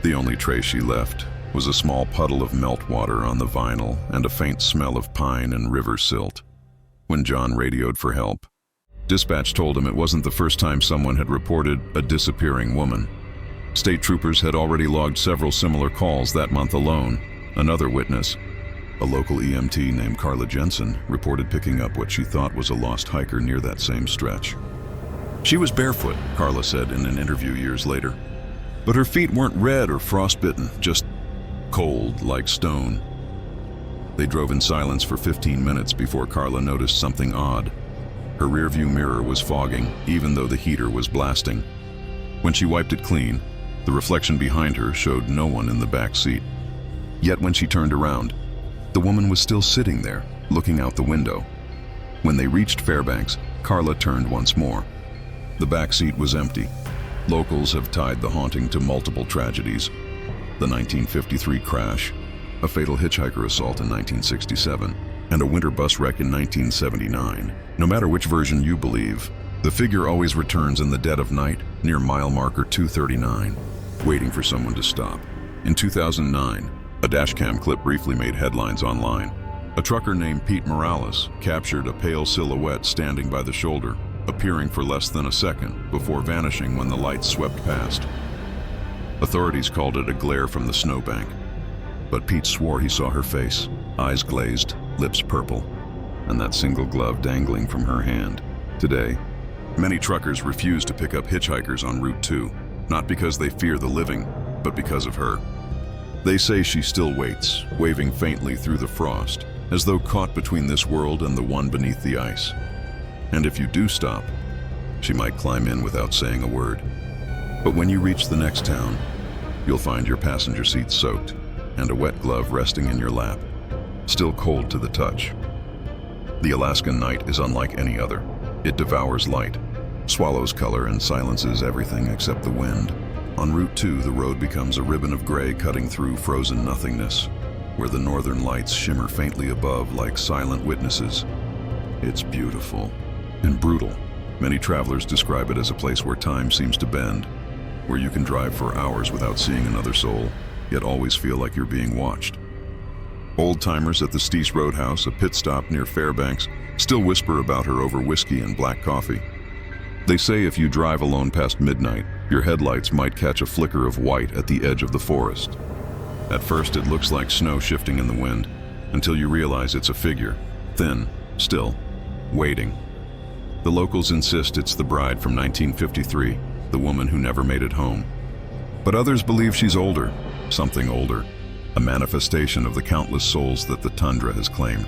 The only trace she left was a small puddle of meltwater on the vinyl and a faint smell of pine and river silt. When John radioed for help, dispatch told him it wasn't the first time someone had reported a disappearing woman. State troopers had already logged several similar calls that month alone. Another witness, a local EMT named Carla Jensen, reported picking up what she thought was a lost hiker near that same stretch. She was barefoot, Carla said in an interview years later. But her feet weren't red or frostbitten, just cold like stone. They drove in silence for 15 minutes before Carla noticed something odd. Her rearview mirror was fogging, even though the heater was blasting. When she wiped it clean, the reflection behind her showed no one in the back seat. Yet when she turned around, the woman was still sitting there, looking out the window. When they reached Fairbanks, Carla turned once more. The back seat was empty. Locals have tied the haunting to multiple tragedies. The 1953 crash, a fatal hitchhiker assault in 1967, and a winter bus wreck in 1979. No matter which version you believe, the figure always returns in the dead of night near mile marker 239, waiting for someone to stop. In 2009, a dashcam clip briefly made headlines online. A trucker named Pete Morales captured a pale silhouette standing by the shoulder, appearing for less than a second before vanishing when the lights swept past. Authorities called it a glare from the snowbank, but Pete swore he saw her face, eyes glazed, lips purple, and that single glove dangling from her hand. Today, many truckers refuse to pick up hitchhikers on Route 2, not because they fear the living, but because of her. They say she still waits, waving faintly through the frost, as though caught between this world and the one beneath the ice. And if you do stop, she might climb in without saying a word. But when you reach the next town, you'll find your passenger seat soaked and a wet glove resting in your lap, still cold to the touch. The Alaskan night is unlike any other. It devours light, swallows color, and silences everything except the wind. On Route 2, the road becomes a ribbon of gray cutting through frozen nothingness, where the northern lights shimmer faintly above like silent witnesses. It's beautiful and brutal. Many travelers describe it as a place where time seems to bend, where you can drive for hours without seeing another soul, yet always feel like you're being watched. Old-timers at the Steese Roadhouse, a pit stop near Fairbanks, still whisper about her over whiskey and black coffee. They say if you drive alone past midnight, your headlights might catch a flicker of white at the edge of the forest. At first it looks like snow shifting in the wind, until you realize it's a figure, thin, still, waiting. The locals insist it's the bride from 1953, the woman who never made it home. But others believe she's older, something older, a manifestation of the countless souls that the tundra has claimed.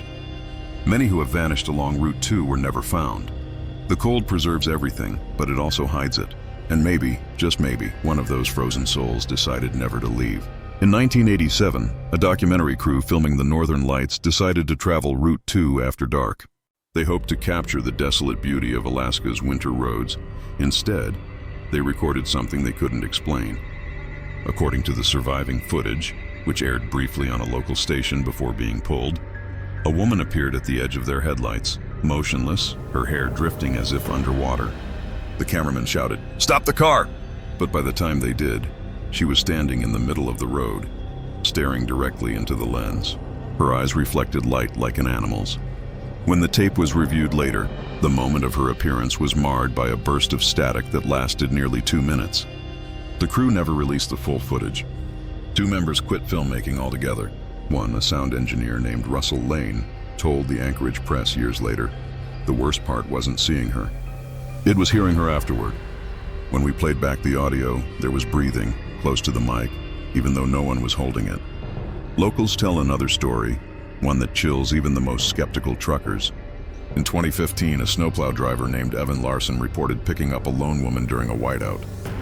Many who have vanished along Route 2 were never found. The cold preserves everything, but it also hides it. And maybe, just maybe, one of those frozen souls decided never to leave. In 1987, a documentary crew filming the Northern Lights decided to travel Route 2 after dark. They hoped to capture the desolate beauty of Alaska's winter roads. Instead, they recorded something they couldn't explain. According to the surviving footage, which aired briefly on a local station before being pulled, a woman appeared at the edge of their headlights, motionless, her hair drifting as if underwater. The cameraman shouted, "Stop the car!" But by the time they did, she was standing in the middle of the road, staring directly into the lens. Her eyes reflected light like an animal's. When the tape was reviewed later, the moment of her appearance was marred by a burst of static that lasted nearly 2 minutes. The crew never released the full footage. 2 members quit filmmaking altogether. One, a sound engineer named Russell Lane, told the Anchorage Press years later, "The worst part wasn't seeing her. It was hearing her afterward. When we played back the audio, there was breathing, close to the mic, even though no one was holding it." Locals tell another story, one that chills even the most skeptical truckers. In 2015, a snowplow driver named Evan Larson reported picking up a lone woman during a whiteout.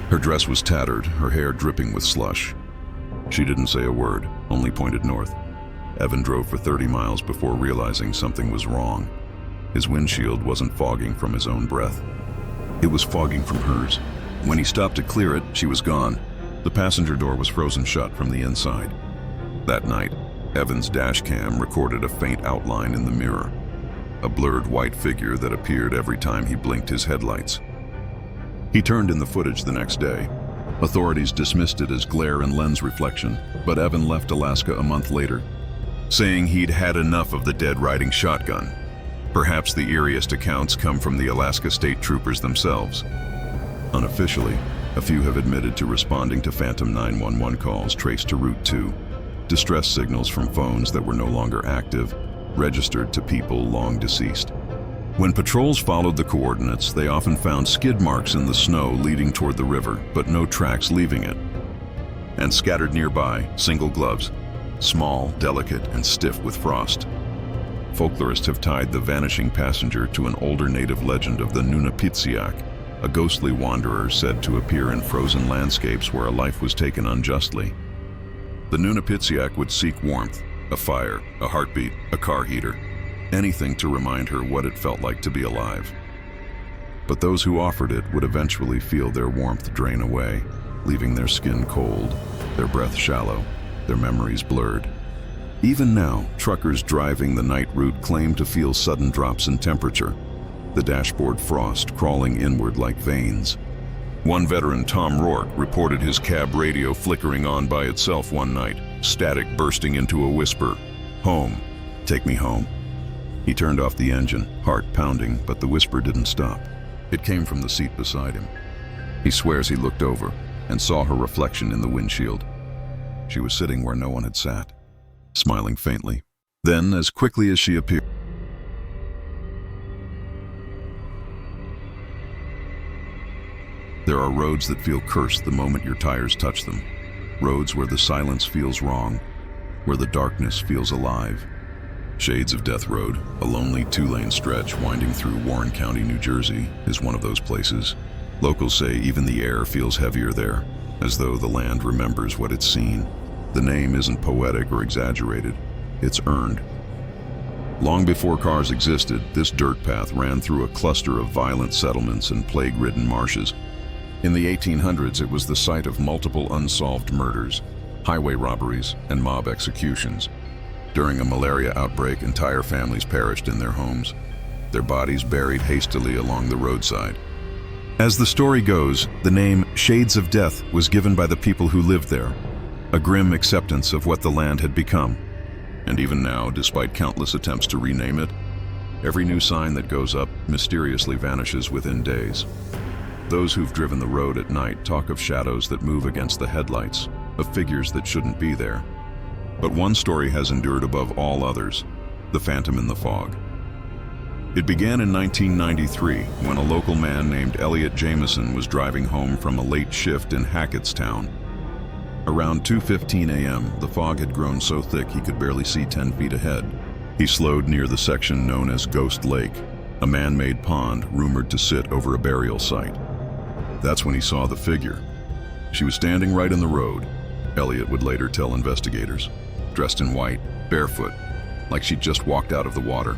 Her dress was tattered, her hair dripping with slush. She didn't say a word, only pointed north. Evan drove for 30 miles before realizing something was wrong. His windshield wasn't fogging from his own breath. It was fogging from hers. When he stopped to clear it, she was gone. The passenger door was frozen shut from the inside. That night, Evan's dash cam recorded a faint outline in the mirror, a blurred white figure that appeared every time he blinked his headlights. He turned in the footage the next day. Authorities dismissed it as glare and lens reflection, but Evan left Alaska a month later, saying he'd had enough of the dead riding shotgun. Perhaps the eeriest accounts come from the Alaska State Troopers themselves. Unofficially, a few have admitted to responding to phantom 911 calls traced to Route 2, distress signals from phones that were no longer active, registered to people long deceased. When patrols followed the coordinates, they often found skid marks in the snow leading toward the river, but no tracks leaving it. And scattered nearby, single gloves, small, delicate, and stiff with frost. Folklorists have tied the vanishing passenger to an older native legend of the Nunapitsiaq, a ghostly wanderer said to appear in frozen landscapes where a life was taken unjustly. The Nunapitsiaq would seek warmth, a fire, a heartbeat, a car heater, anything to remind her what it felt like to be alive. But those who offered it would eventually feel their warmth drain away, leaving their skin cold, their breath shallow, their memories blurred. Even now, truckers driving the night route claim to feel sudden drops in temperature, the dashboard frost crawling inward like veins. One veteran, Tom Rourke, reported his cab radio flickering on by itself one night, static bursting into a whisper, "Home, take me home." He turned off the engine, heart pounding, but the whisper didn't stop. It came from the seat beside him. He swears he looked over and saw her reflection in the windshield. She was sitting where no one had sat, smiling faintly. Then, as quickly as she appeared, there are roads that feel cursed the moment your tires touch them. Roads where the silence feels wrong, where the darkness feels alive. Shades of Death Road, a lonely 2-lane stretch winding through Warren County, New Jersey, is one of those places. Locals say even the air feels heavier there, as though the land remembers what it's seen. The name isn't poetic or exaggerated, it's earned. Long before cars existed, this dirt path ran through a cluster of violent settlements and plague-ridden marshes. In the 1800s, it was the site of multiple unsolved murders, highway robberies, and mob executions. During a malaria outbreak, entire families perished in their homes, their bodies buried hastily along the roadside. As the story goes, the name Shades of Death was given by the people who lived there, a grim acceptance of what the land had become. And even now, despite countless attempts to rename it, every new sign that goes up mysteriously vanishes within days. Those who've driven the road at night talk of shadows that move against the headlights, of figures that shouldn't be there. But one story has endured above all others, the phantom in the fog. It began in 1993 when a local man named Elliot Jameson was driving home from a late shift in Hackettstown. Around 2:15 a.m., the fog had grown so thick he could barely see 10 feet ahead. He slowed near the section known as Ghost Lake, a man-made pond rumored to sit over a burial site. That's when he saw the figure. She was standing right in the road, Elliot would later tell investigators, dressed in white, barefoot, like she'd just walked out of the water.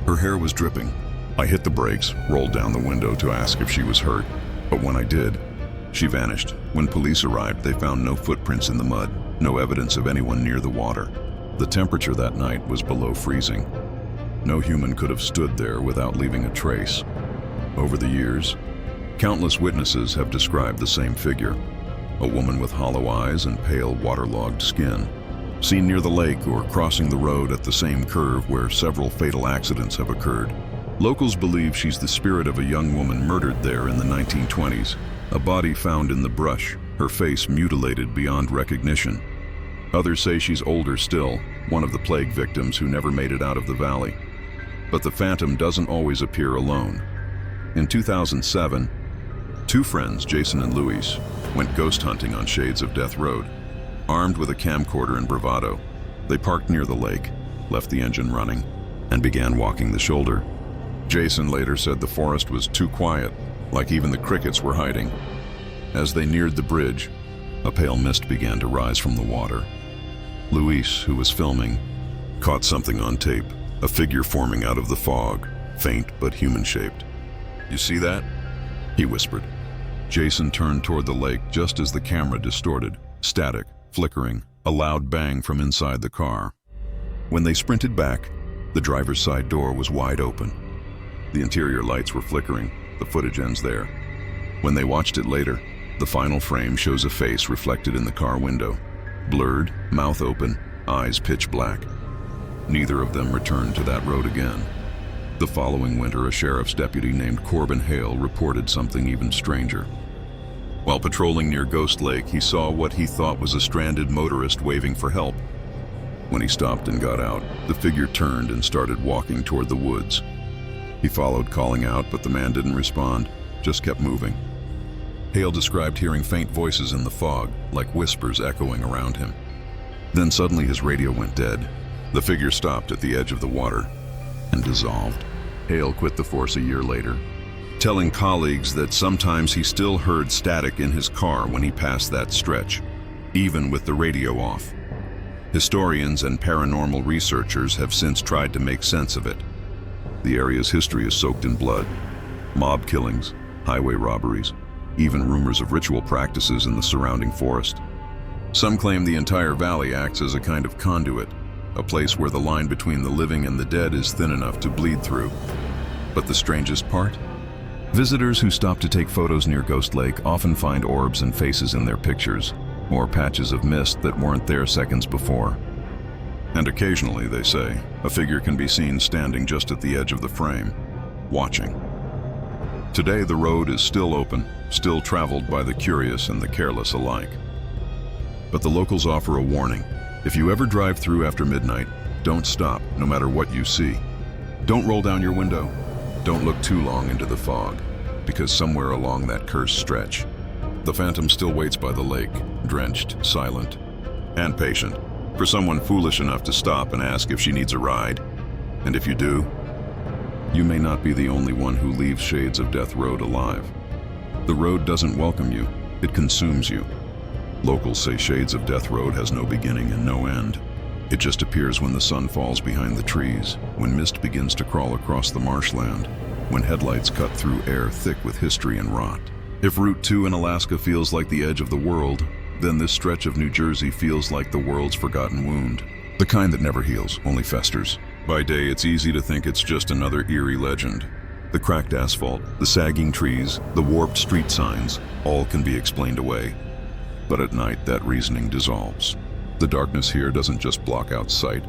Her hair was dripping. I hit the brakes, rolled down the window to ask if she was hurt, but when I did, she vanished. When police arrived, they found no footprints in the mud, no evidence of anyone near the water. The temperature that night was below freezing. No human could have stood there without leaving a trace. Over the years, countless witnesses have described the same figure, a woman with hollow eyes and pale, waterlogged skin, seen near the lake or crossing the road at the same curve where several fatal accidents have occurred. Locals believe she's the spirit of a young woman murdered there in the 1920s, a body found in the brush, her face mutilated beyond recognition. Others say she's older still, one of the plague victims who never made it out of the valley. But the phantom doesn't always appear alone. In 2007, two friends, Jason and Luis, went ghost hunting on Shades of Death Road. Armed with a camcorder and bravado, they parked near the lake, left the engine running, and began walking the shoulder. Jason later said the forest was too quiet, like even the crickets were hiding. As they neared the bridge, a pale mist began to rise from the water. Luis, who was filming, caught something on tape, a figure forming out of the fog, faint but human-shaped. "You see that?" he whispered. Jason turned toward the lake just as the camera distorted, static, flickering, a loud bang from inside the car. When they sprinted back, the driver's side door was wide open. The interior lights were flickering, the footage ends there. When they watched it later, the final frame shows a face reflected in the car window. Blurred, mouth open, eyes pitch black. Neither of them returned to that road again. The following winter, a sheriff's deputy named Corbin Hale reported something even stranger. While patrolling near Ghost Lake, he saw what he thought was a stranded motorist waving for help. When he stopped and got out, the figure turned and started walking toward the woods. He followed, calling out, but the man didn't respond, just kept moving. Hale described hearing faint voices in the fog, like whispers echoing around him. Then suddenly his radio went dead. The figure stopped at the edge of the water and dissolved. Hale quit the force a year later, telling colleagues that sometimes he still heard static in his car when he passed that stretch, even with the radio off. Historians and paranormal researchers have since tried to make sense of it. The area's history is soaked in blood, mob killings, highway robberies, even rumors of ritual practices in the surrounding forest. Some claim the entire valley acts as a kind of conduit, a place where the line between the living and the dead is thin enough to bleed through. But the strangest part? Visitors who stop to take photos near Ghost Lake often find orbs and faces in their pictures, or patches of mist that weren't there seconds before. And occasionally, they say, a figure can be seen standing just at the edge of the frame, watching. Today, the road is still open, still traveled by the curious and the careless alike. But the locals offer a warning. If you ever drive through after midnight, don't stop, no matter what you see. Don't roll down your window. Don't look too long into the fog, because somewhere along that cursed stretch, the phantom still waits by the lake, drenched, silent, and patient, for someone foolish enough to stop and ask if she needs a ride. And if you do, you may not be the only one who leaves Shades of Death Road alive. The road doesn't welcome you, it consumes you. Locals say Shades of Death Road has no beginning and no end. It just appears when the sun falls behind the trees, when mist begins to crawl across the marshland, when headlights cut through air thick with history and rot. If Route 2 in Alaska feels like the edge of the world, then this stretch of New Jersey feels like the world's forgotten wound. The kind that never heals, only festers. By day, it's easy to think it's just another eerie legend. The cracked asphalt, the sagging trees, the warped street signs, all can be explained away. But at night, that reasoning dissolves. The darkness here doesn't just block out sight.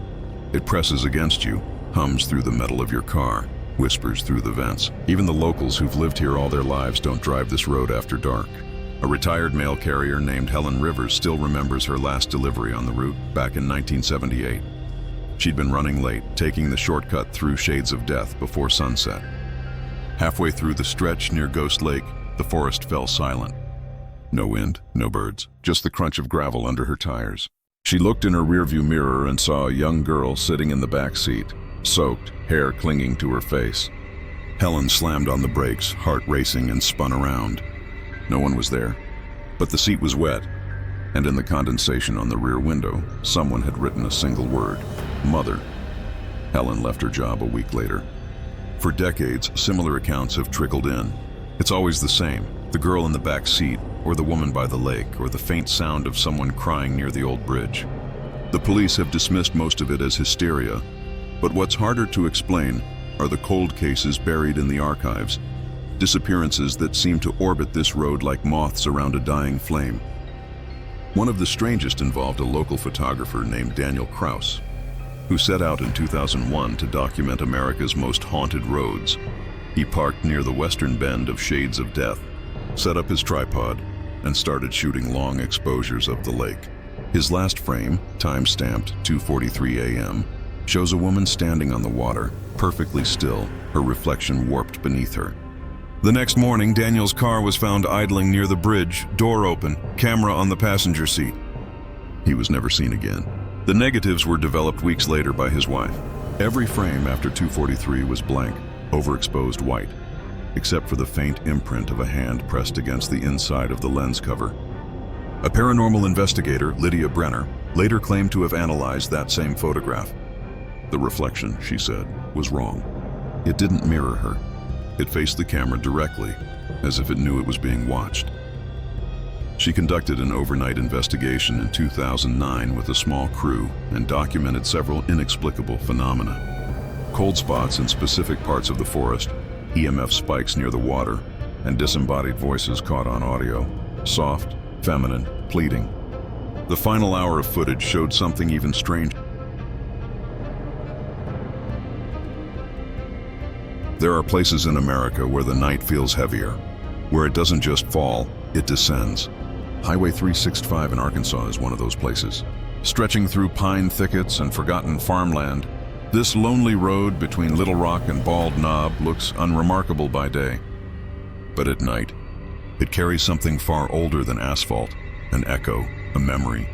It presses against you, hums through the metal of your car, whispers through the vents. Even the locals who've lived here all their lives don't drive this road after dark. A retired mail carrier named Helen Rivers still remembers her last delivery on the route back in 1978. She'd been running late, taking the shortcut through Shades of Death before sunset. Halfway through the stretch near Ghost Lake, the forest fell silent. No wind, no birds, just the crunch of gravel under her tires. She looked in her rearview mirror and saw a young girl sitting in the back seat, soaked, hair clinging to her face. Helen slammed on the brakes, heart racing, and spun around. No one was there, but the seat was wet, and in the condensation on the rear window, someone had written a single word: Mother. Helen left her job a week later. For decades, similar accounts have trickled in. It's always the same: the girl in the back seat, or the woman by the lake, or the faint sound of someone crying near the old bridge. The police have dismissed most of it as hysteria, but what's harder to explain are the cold cases buried in the archives, disappearances that seem to orbit this road like moths around a dying flame. One of the strangest involved a local photographer named Daniel Kraus, who set out in 2001 to document America's most haunted roads. He parked near the western bend of Shades of Death, set up his tripod, and started shooting long exposures of the lake. His last frame, time-stamped 2:43 a.m., shows a woman standing on the water, perfectly still, her reflection warped beneath her. The next morning, Daniel's car was found idling near the bridge, door open, camera on the passenger seat. He was never seen again. The negatives were developed weeks later by his wife. Every frame after 2:43 was blank, overexposed white, except for the faint imprint of a hand pressed against the inside of the lens cover. A paranormal investigator, Lydia Brenner, later claimed to have analyzed that same photograph. The reflection, she said, was wrong. It didn't mirror her. It faced the camera directly, as if it knew it was being watched. She conducted an overnight investigation in 2009 with a small crew and documented several inexplicable phenomena: cold spots in specific parts of the forest, EMF spikes near the water, and disembodied voices caught on audio, soft, feminine, pleading. The final hour of footage showed something even stranger. There are places in America where the night feels heavier, where it doesn't just fall, it descends. Highway 365 in Arkansas is one of those places. Stretching through pine thickets and forgotten farmland, this lonely road between Little Rock and Bald Knob looks unremarkable by day. But at night, it carries something far older than asphalt: an echo, a memory,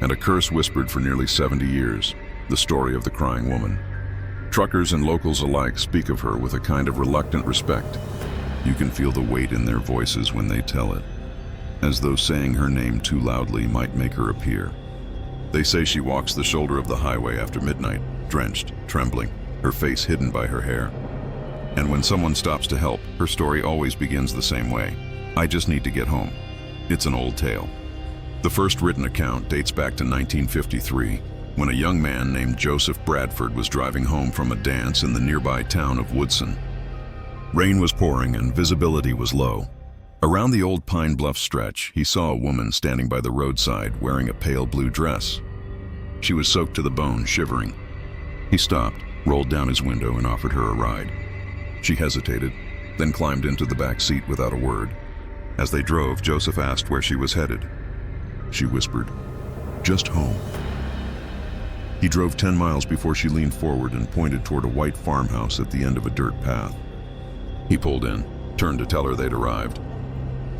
and a curse whispered for nearly 70 years, the story of the crying woman. Truckers and locals alike speak of her with a kind of reluctant respect. You can feel the weight in their voices when they tell it, as though saying her name too loudly might make her appear. They say she walks the shoulder of the highway after midnight, drenched, trembling, her face hidden by her hair. And when someone stops to help, her story always begins the same way: "I just need to get home." It's an old tale. The first written account dates back to 1953, when a young man named Joseph Bradford was driving home from a dance in the nearby town of Woodson. Rain was pouring and visibility was low. Around the old Pine Bluff stretch, he saw a woman standing by the roadside wearing a pale blue dress. She was soaked to the bone, shivering. He stopped, rolled down his window, and offered her a ride. She hesitated, then climbed into the back seat without a word. As they drove, Joseph asked where she was headed. She whispered, "Just home." He drove 10 miles before she leaned forward and pointed toward a white farmhouse at the end of a dirt path. He pulled in, turned to tell her they'd arrived,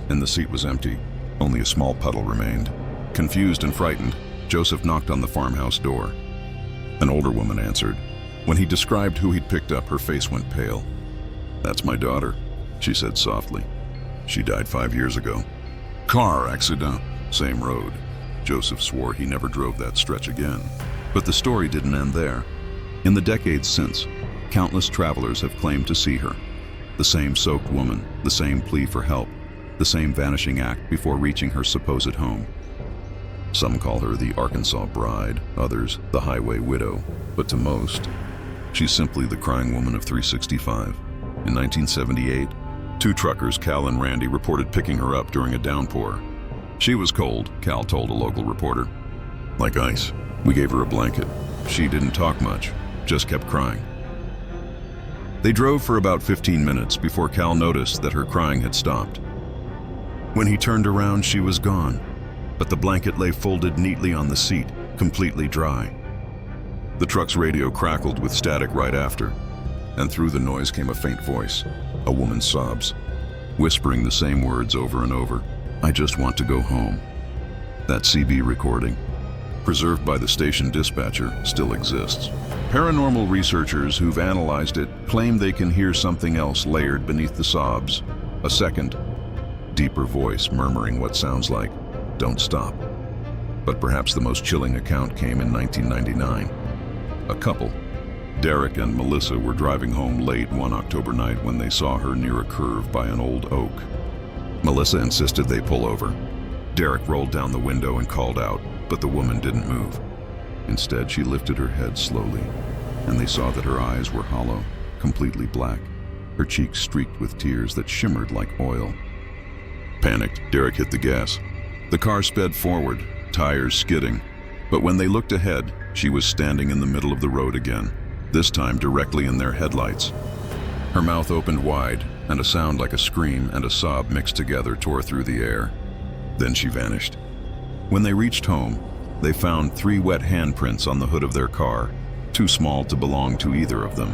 and the seat was empty. Only a small puddle remained. Confused and frightened, Joseph knocked on the farmhouse door. An older woman answered. When he described who he'd picked up, her face went pale. "That's my daughter," she said softly. "She died 5 years ago. Car accident, same road." Joseph swore he never drove that stretch again. But the story didn't end there. In the decades since, countless travelers have claimed to see her. The same soaked woman, the same plea for help, the same vanishing act before reaching her supposed home. Some call her the Arkansas Bride, others the Highway Widow, but to most, she's simply the crying woman of 365. In 1978, 2 truckers, Cal and Randy, reported picking her up during a downpour. She was cold, Cal told a local reporter. "Like ice. We gave her a blanket. She didn't talk much, just kept crying." They drove for about 15 minutes before Cal noticed that her crying had stopped. When he turned around, she was gone, but the blanket lay folded neatly on the seat, completely dry. The truck's radio crackled with static right after, and through the noise came a faint voice, a woman's sobs, whispering the same words over and over: "I just want to go home." That CB recording, preserved by the station dispatcher, still exists. Paranormal researchers who've analyzed it claim they can hear something else layered beneath the sobs, a second, deeper voice murmuring what sounds like, "Don't stop." But perhaps the most chilling account came in 1999. A couple, Derek and Melissa were driving home late one October night when they saw her near a curve by an old oak. Melissa insisted they pull over. Derek rolled down the window and called out, but the woman didn't move. Instead, she lifted her head slowly, and they saw that her eyes were hollow, completely black, her cheeks streaked with tears that shimmered like oil. Panicked, Derek hit the gas. The car sped forward, tires skidding, but when they looked ahead, she was standing in the middle of the road again, this time directly in their headlights. Her mouth opened wide, and a sound like a scream and a sob mixed together tore through the air. Then she vanished. When they reached home, they found 3 wet handprints on the hood of their car, too small to belong to either of them.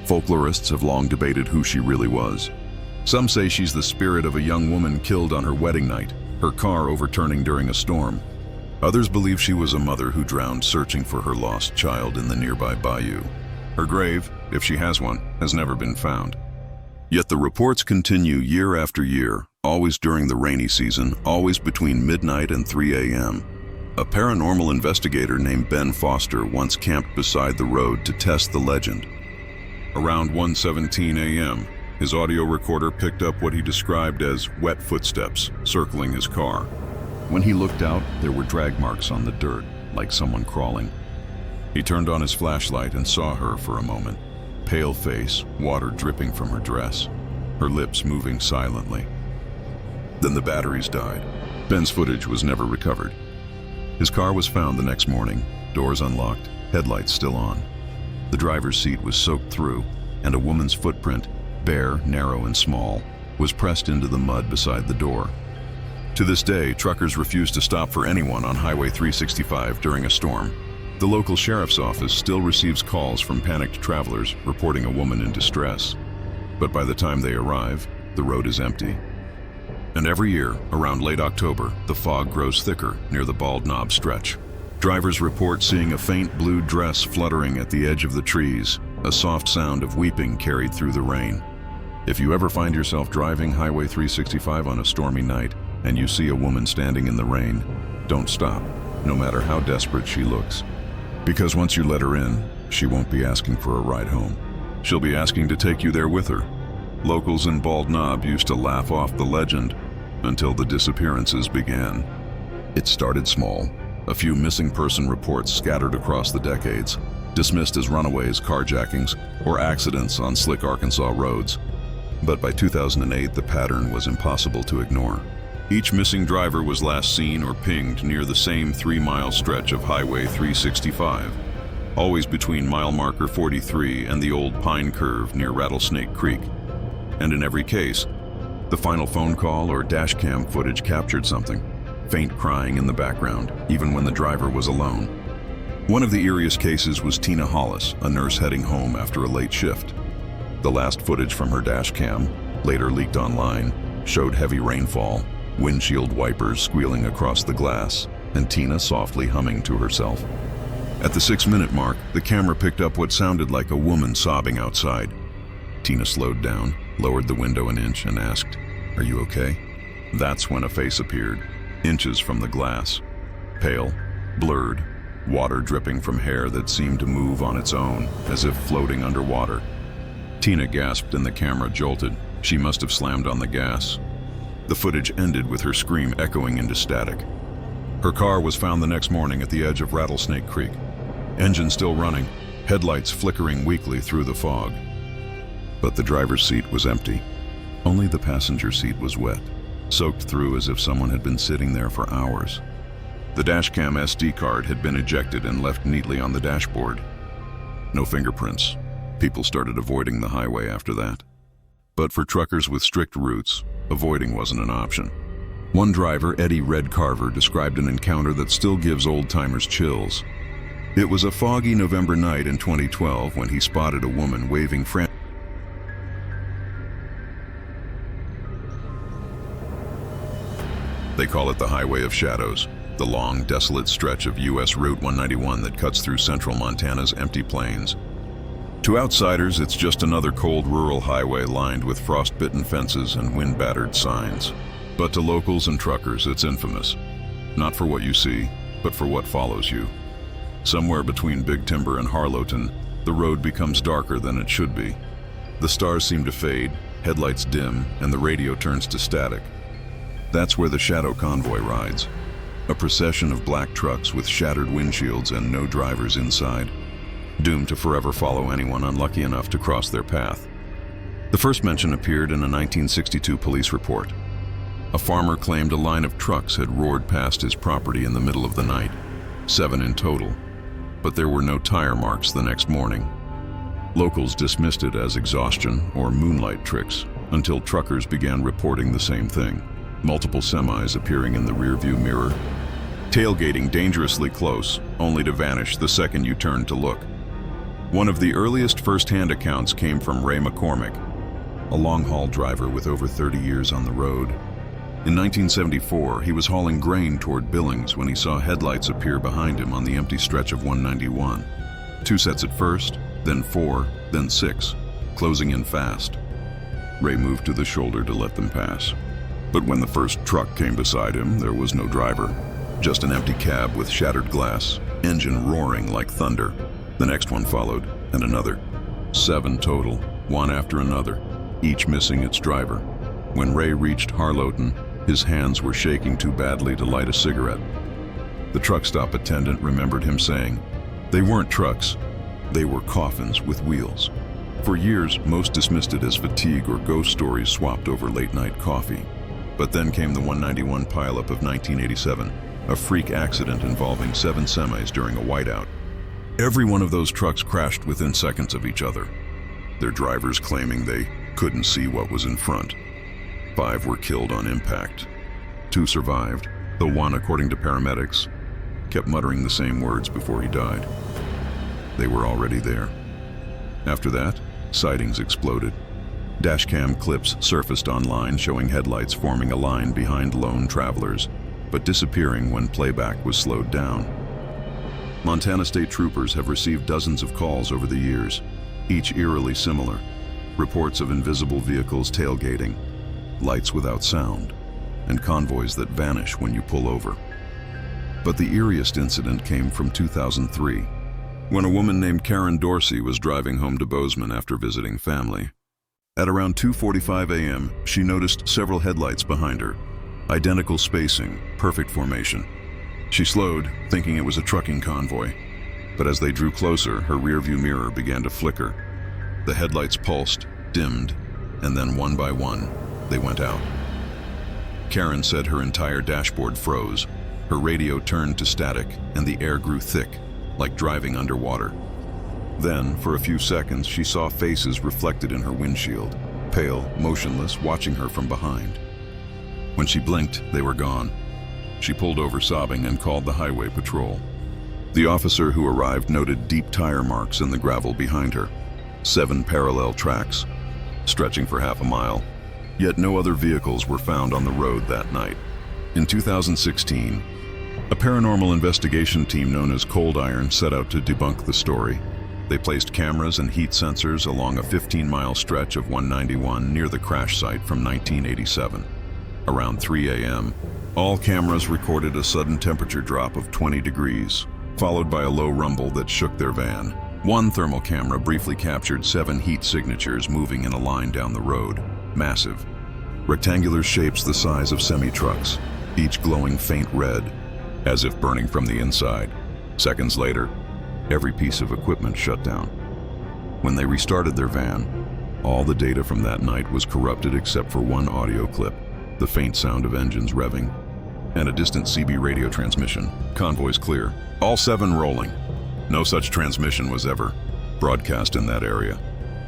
Folklorists have long debated who she really was. Some say she's the spirit of a young woman killed on her wedding night, her car overturning during a storm. Others believe she was a mother who drowned searching for her lost child in the nearby bayou. Her grave, if she has one, has never been found. Yet the reports continue year after year, always during the rainy season, always between midnight and 3 a.m. A paranormal investigator named Ben Foster once camped beside the road to test the legend. Around 1:17 a.m., his audio recorder picked up what he described as wet footsteps circling his car. When he looked out, there were drag marks on the dirt, like someone crawling. He turned on his flashlight and saw her for a moment. Pale face, water dripping from her dress, her lips moving silently. Then the batteries died. Ben's footage was never recovered. His car was found the next morning, doors unlocked, headlights still on. The driver's seat was soaked through, and a woman's footprint, bare, narrow, and small, was pressed into the mud beside the door. To this day, truckers refuse to stop for anyone on Highway 365 during a storm. The local sheriff's office still receives calls from panicked travelers reporting a woman in distress. But by the time they arrive, the road is empty. And every year, around late October, the fog grows thicker near the Bald Knob stretch. Drivers report seeing a faint blue dress fluttering at the edge of the trees, a soft sound of weeping carried through the rain. If you ever find yourself driving Highway 365 on a stormy night and you see a woman standing in the rain, don't stop, no matter how desperate she looks. Because once you let her in, she won't be asking for a ride home. She'll be asking to take you there with her. Locals in Bald Knob used to laugh off the legend until the disappearances began. It started small. A few missing person reports scattered across the decades, dismissed as runaways, carjackings, or accidents on slick Arkansas roads. But by 2008, the pattern was impossible to ignore. Each missing driver was last seen or pinged near the same 3-mile stretch of Highway 365, always between mile marker 43 and the old Pine Curve near Rattlesnake Creek. And in every case, the final phone call or dashcam footage captured something, faint crying in the background, even when the driver was alone. One of the eeriest cases was Tina Hollis, a nurse heading home after a late shift. The last footage from her dashcam, later leaked online, showed heavy rainfall, windshield wipers squealing across the glass, and Tina softly humming to herself. At the 6-minute mark, the camera picked up what sounded like a woman sobbing outside. Tina slowed down, lowered the window an inch, and asked, "Are you okay?" That's when a face appeared, inches from the glass. Pale, blurred, water dripping from hair that seemed to move on its own, as if floating underwater. Tina gasped and the camera jolted. She must have slammed on the gas. The footage ended with her scream echoing into static. Her car was found the next morning at the edge of Rattlesnake Creek. Engine still running, headlights flickering weakly through the fog. But the driver's seat was empty. Only the passenger seat was wet, soaked through as if someone had been sitting there for hours. The dashcam SD card had been ejected and left neatly on the dashboard. No fingerprints. People started avoiding the highway after that. But for truckers with strict routes, avoiding wasn't an option. One driver, Eddie Red Carver, described an encounter that still gives old-timers chills. It was a foggy November night in 2012 when he spotted a woman waving frantically. They call it the Highway of Shadows, the long, desolate stretch of U.S. Route 191 that cuts through central Montana's empty plains. To outsiders, it's just another cold rural highway lined with frost-bitten fences and wind-battered signs. But to locals and truckers, it's infamous. Not for what you see, but for what follows you. Somewhere between Big Timber and Harlowton, The road becomes darker than it should be. The stars seem to fade, headlights dim, and the radio turns to static. That's where the shadow convoy rides. A procession of black trucks with shattered windshields and no drivers inside, doomed to forever follow anyone unlucky enough to cross their path. The first mention appeared in a 1962 police report. A farmer claimed a line of trucks had roared past his property in the middle of the night, 7 in total, but there were no tire marks the next morning. Locals dismissed it as exhaustion or moonlight tricks until truckers began reporting the same thing, multiple semis appearing in the rearview mirror, tailgating dangerously close, only to vanish the second you turned to look. One of the earliest first-hand accounts came from Ray McCormick, a long-haul driver with over 30 years on the road. In 1974, he was hauling grain toward Billings when he saw headlights appear behind him on the empty stretch of 191. 2 sets at first, then 4, then 6, closing in fast. Ray moved to the shoulder to let them pass. But when the first truck came beside him, there was no driver. Just an empty cab with shattered glass, engine roaring like thunder. The next one followed, and another. 7 total, one after another, each missing its driver. When Ray reached Harlowton, his hands were shaking too badly to light a cigarette. The truck stop attendant remembered him saying, "They weren't trucks, they were coffins with wheels." For years, most dismissed it as fatigue or ghost stories swapped over late-night coffee. But then came the 191 pileup of 1987, a freak accident involving 7 semis during a whiteout. Every one of those trucks crashed within seconds of each other, their drivers claiming they couldn't see what was in front. 5 were killed on impact. 2 survived, though one, according to paramedics, kept muttering the same words before he died. They were already there. After that, sightings exploded. Dashcam clips surfaced online showing headlights forming a line behind lone travelers, but disappearing when playback was slowed down. Montana state troopers have received dozens of calls over the years, each eerily similar. Reports of invisible vehicles tailgating, lights without sound, and convoys that vanish when you pull over. But the eeriest incident came from 2003, when a woman named Karen Dorsey was driving home to Bozeman after visiting family. At around 2:45 a.m., she noticed several headlights behind her, identical spacing, perfect formation. She slowed, thinking it was a trucking convoy, but as they drew closer, her rearview mirror began to flicker. The headlights pulsed, dimmed, and then one by one, they went out. Karen said her entire dashboard froze, her radio turned to static, and the air grew thick, like driving underwater. Then, for a few seconds, she saw faces reflected in her windshield, pale, motionless, watching her from behind. When she blinked, they were gone. She pulled over sobbing and called the highway patrol. The officer who arrived noted deep tire marks in the gravel behind her, 7 parallel tracks, stretching for half a mile. Yet no other vehicles were found on the road that night. In 2016, a paranormal investigation team known as Cold Iron set out to debunk the story. They placed cameras and heat sensors along a 15-mile stretch of 191 near the crash site from 1987. Around 3 a.m., all cameras recorded a sudden temperature drop of 20 degrees, followed by a low rumble that shook their van. One thermal camera briefly captured 7 heat signatures moving in a line down the road, massive. Rectangular shapes the size of semi-trucks, each glowing faint red, as if burning from the inside. Seconds later, every piece of equipment shut down. When they restarted their van, all the data from that night was corrupted except for one audio clip, the faint sound of engines revving, and a distant CB radio transmission. Convoys clear. All 7 rolling. No such transmission was ever broadcast in that area.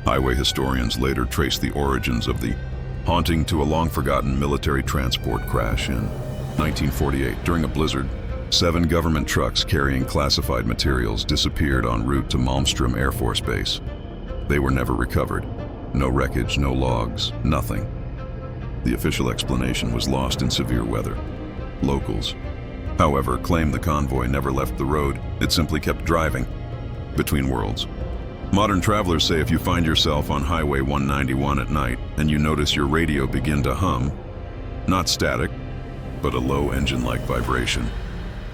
Highway historians later traced the origins of the haunting to a long-forgotten military transport crash in 1948. During a blizzard, 7 government trucks carrying classified materials disappeared en route to Malmstrom Air Force Base. They were never recovered. No wreckage, no logs, nothing. The official explanation was lost in severe weather. Locals, however, claim the convoy never left the road. It simply kept driving between worlds. Modern travelers say if you find yourself on Highway 191 at night and you notice your radio begin to hum, not static, but a low engine-like vibration,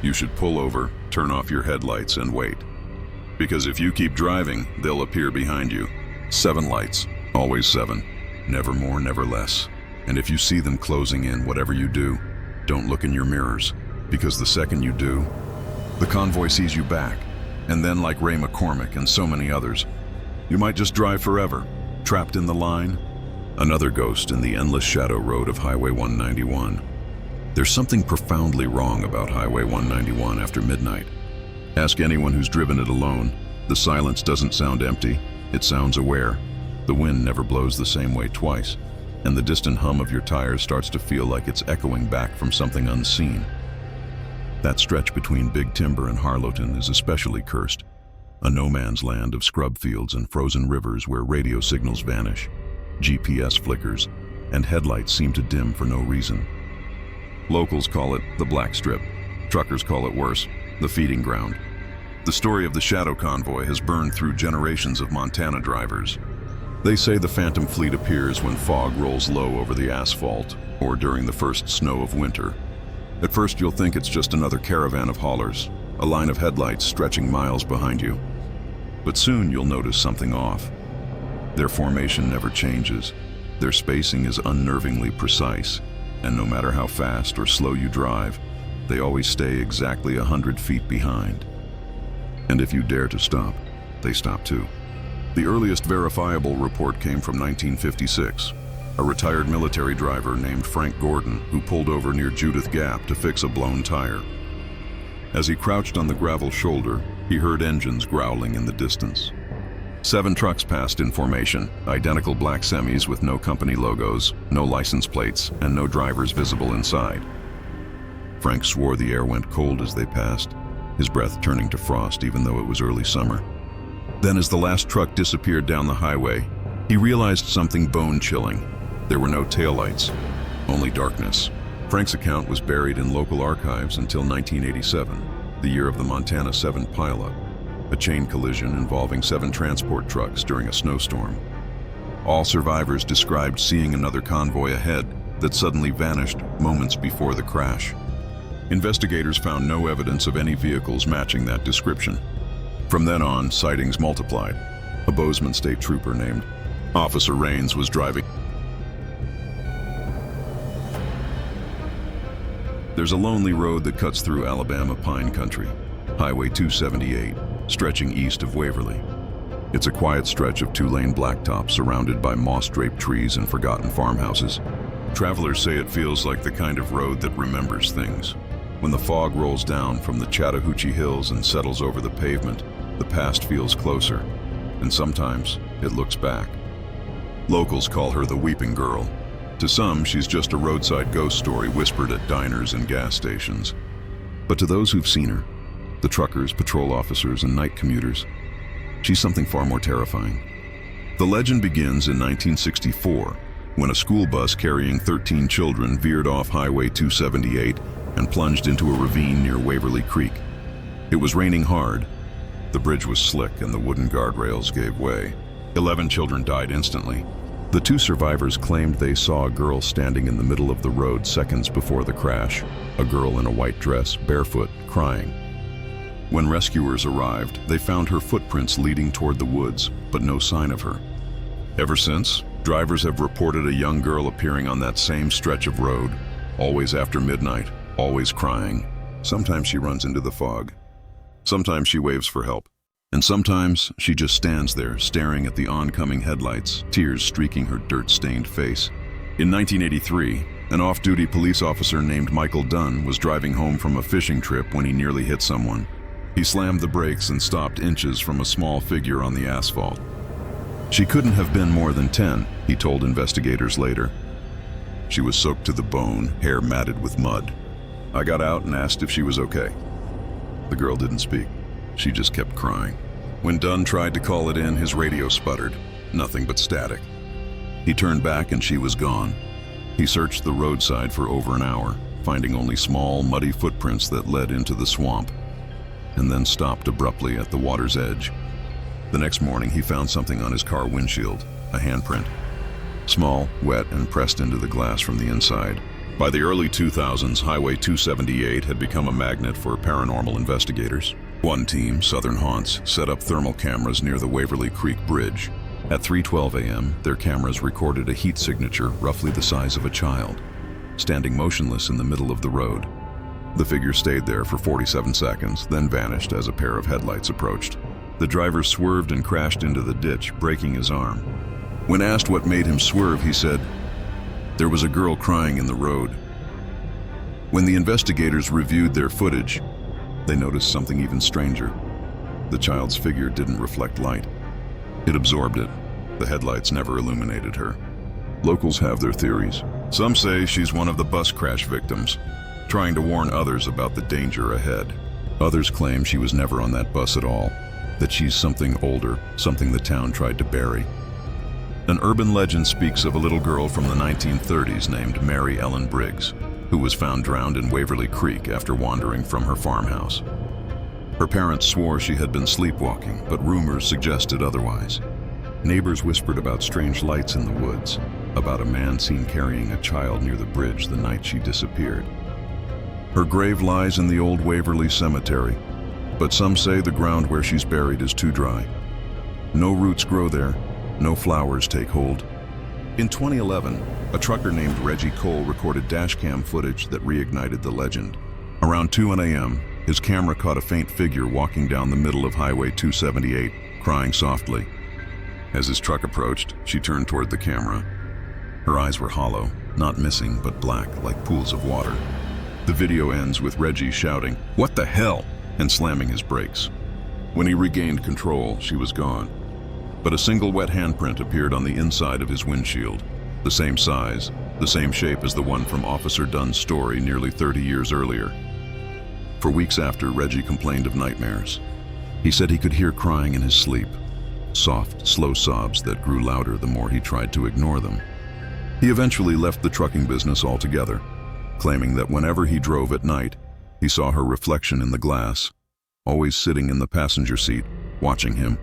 you should pull over, turn off your headlights, and wait. Because if you keep driving, they'll appear behind you. 7 lights, always 7. Never more, never less. And if you see them closing in, whatever you do, don't look in your mirrors. Because the second you do, the convoy sees you back. And then, like Ray McCormick and so many others, you might just drive forever, trapped in the line. Another ghost in the endless shadow road of Highway 191. There's something profoundly wrong about Highway 191 after midnight. Ask anyone who's driven it alone. The silence doesn't sound empty, it sounds aware. The wind never blows the same way twice, and the distant hum of your tires starts to feel like it's echoing back from something unseen. That stretch between Big Timber and Harlowton is especially cursed, a no-man's land of scrub fields and frozen rivers where radio signals vanish, GPS flickers, and headlights seem to dim for no reason. Locals call it the Black Strip. Truckers call it worse, the feeding ground. The story of the Shadow Convoy has burned through generations of Montana drivers. They say the phantom fleet appears when fog rolls low over the asphalt or during the first snow of winter. At first you'll think it's just another caravan of haulers, a line of headlights stretching miles behind you. But soon you'll notice something off. Their formation never changes. Their spacing is unnervingly precise, and no matter how fast or slow you drive, they always stay exactly 100 feet behind. And if you dare to stop, they stop too. The earliest verifiable report came from 1956. A retired military driver named Frank Gordon who pulled over near Judith Gap to fix a blown tire. As he crouched on the gravel shoulder, he heard engines growling in the distance. 7 trucks passed in formation, identical black semis with no company logos, no license plates, and no drivers visible inside. Frank swore the air went cold as they passed, his breath turning to frost even though it was early summer. Then as the last truck disappeared down the highway, he realized something bone-chilling. There were no taillights, only darkness. Frank's account was buried in local archives until 1987, the year of the Montana 7 pileup, a chain collision involving 7 transport trucks during a snowstorm. All survivors described seeing another convoy ahead that suddenly vanished moments before the crash. Investigators found no evidence of any vehicles matching that description. From then on, sightings multiplied. A Bozeman state trooper named Officer Raines was driving. There's a lonely road that cuts through Alabama pine country, Highway 278, stretching east of Waverly. It's a quiet stretch of 2-lane blacktop surrounded by moss-draped trees and forgotten farmhouses. Travelers say it feels like the kind of road that remembers things. When the fog rolls down from the Chattahoochee Hills and settles over the pavement, the past feels closer, and sometimes it looks back. Locals call her the Weeping Girl. To some, she's just a roadside ghost story whispered at diners and gas stations. But to those who've seen her, the truckers, patrol officers, and night commuters, she's something far more terrifying. The legend begins in 1964, when a school bus carrying 13 children veered off Highway 278 and plunged into a ravine near Waverly Creek. It was raining hard. The bridge was slick and the wooden guardrails gave way. 11 children died instantly. The 2 survivors claimed they saw a girl standing in the middle of the road seconds before the crash, a girl in a white dress, barefoot, crying. When rescuers arrived, they found her footprints leading toward the woods, but no sign of her. Ever since, drivers have reported a young girl appearing on that same stretch of road, always after midnight, always crying. Sometimes she runs into the fog. Sometimes she waves for help. And sometimes she just stands there, staring at the oncoming headlights, tears streaking her dirt-stained face. In 1983, an off-duty police officer named Michael Dunn was driving home from a fishing trip when he nearly hit someone. He slammed the brakes and stopped inches from a small figure on the asphalt. She couldn't have been more than 10, he told investigators later. She was soaked to the bone, hair matted with mud. I got out and asked if she was okay. The girl didn't speak. She just kept crying. When Dunn tried to call it in, his radio sputtered. Nothing but static. He turned back and she was gone. He searched the roadside for over an hour, finding only small, muddy footprints that led into the swamp, and then stopped abruptly at the water's edge. The next morning, he found something on his car windshield, a handprint. Small, wet, and pressed into the glass from the inside. By the early 2000s, Highway 278 had become a magnet for paranormal investigators. One team, Southern Haunts, set up thermal cameras near the Waverly Creek Bridge. At 3:12 a.m., their cameras recorded a heat signature roughly the size of a child, standing motionless in the middle of the road. The figure stayed there for 47 seconds, then vanished as a pair of headlights approached. The driver swerved and crashed into the ditch, breaking his arm. When asked what made him swerve, he said, "There was a girl crying in the road." When the investigators reviewed their footage, they noticed something even stranger. The child's figure didn't reflect light. It absorbed it. The headlights never illuminated her. Locals have their theories. Some say she's one of the bus crash victims, trying to warn others about the danger ahead. Others claim she was never on that bus at all, that she's something older, something the town tried to bury. An urban legend speaks of a little girl from the 1930s named Mary Ellen Briggs, who was found drowned in Waverly Creek after wandering from her farmhouse. Her parents swore she had been sleepwalking, but rumors suggested otherwise. Neighbors whispered about strange lights in the woods, about a man seen carrying a child near the bridge the night she disappeared. Her grave lies in the old Waverly Cemetery, but some say the ground where she's buried is too dry. No roots grow there, no flowers take hold. In 2011, a trucker named Reggie Cole recorded dashcam footage that reignited the legend. Around 2 a.m., his camera caught a faint figure walking down the middle of Highway 278, crying softly. As his truck approached, she turned toward the camera. Her eyes were hollow, not missing, but black, like pools of water. The video ends with Reggie shouting, "What the hell?" and slamming his brakes. When he regained control, she was gone. But a single wet handprint appeared on the inside of his windshield, the same size, the same shape as the one from Officer Dunn's story nearly 30 years earlier. For weeks after, Reggie complained of nightmares. He said he could hear crying in his sleep, soft, slow sobs that grew louder the more he tried to ignore them. He eventually left the trucking business altogether, claiming that whenever he drove at night, he saw her reflection in the glass, always sitting in the passenger seat, watching him.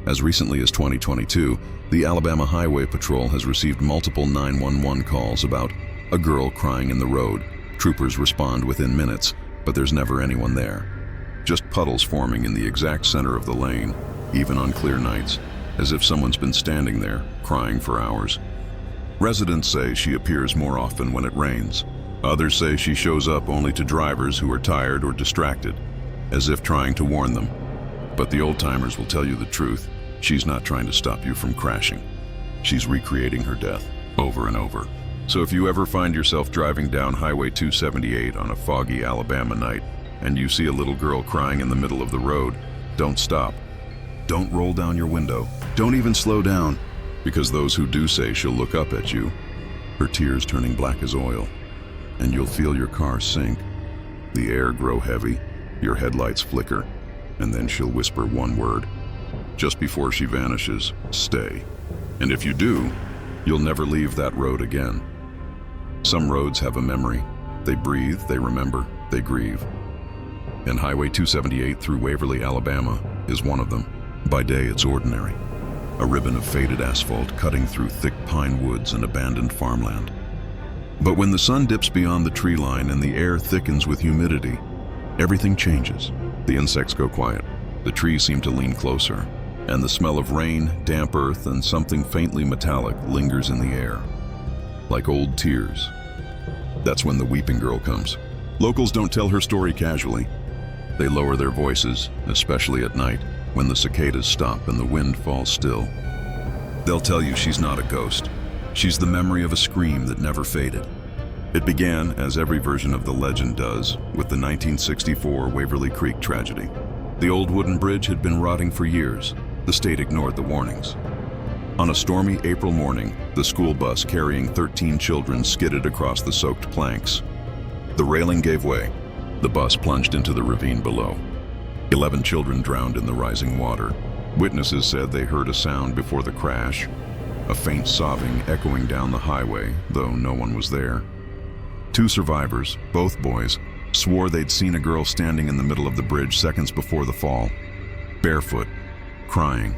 As recently as 2022, the Alabama Highway Patrol has received multiple 911 calls about a girl crying in the road. Troopers respond within minutes, but there's never anyone there. Just puddles forming in the exact center of the lane, even on clear nights, as if someone's been standing there, crying for hours. Residents say she appears more often when it rains. Others say she shows up only to drivers who are tired or distracted, as if trying to warn them. But the old-timers will tell you the truth. She's not trying to stop you from crashing. She's recreating her death over and over. So if you ever find yourself driving down Highway 278 on a foggy Alabama night and you see a little girl crying in the middle of the road, don't stop. Don't roll down your window. Don't even slow down, because those who do say she'll look up at you, her tears turning black as oil, and you'll feel your car sink, the air grow heavy, your headlights flicker, and then she'll whisper one word. Just before she vanishes, stay. And if you do, you'll never leave that road again. Some roads have a memory. They breathe, they remember, they grieve. And Highway 278 through Waverly, Alabama is one of them. By day, it's ordinary. A ribbon of faded asphalt cutting through thick pine woods and abandoned farmland. But when the sun dips beyond the tree line and the air thickens with humidity, everything changes. The insects go quiet. The trees seem to lean closer, and the smell of rain, damp earth, and something faintly metallic lingers in the air, like old tears. That's when the weeping girl comes. Locals don't tell her story casually. They lower their voices, especially at night, when the cicadas stop and the wind falls still. They'll tell you she's not a ghost. She's the memory of a scream that never faded. It began, as every version of the legend does, with the 1964 Waverly Creek tragedy. The old wooden bridge had been rotting for years. The state ignored the warnings. On a stormy April morning, the school bus carrying 13 children skidded across the soaked planks. The railing gave way. The bus plunged into the ravine below. 11 children drowned in the rising water. Witnesses said they heard a sound before the crash, a faint sobbing echoing down the highway, though no one was there. 2 survivors, both boys, swore they'd seen a girl standing in the middle of the bridge seconds before the fall, barefoot, crying.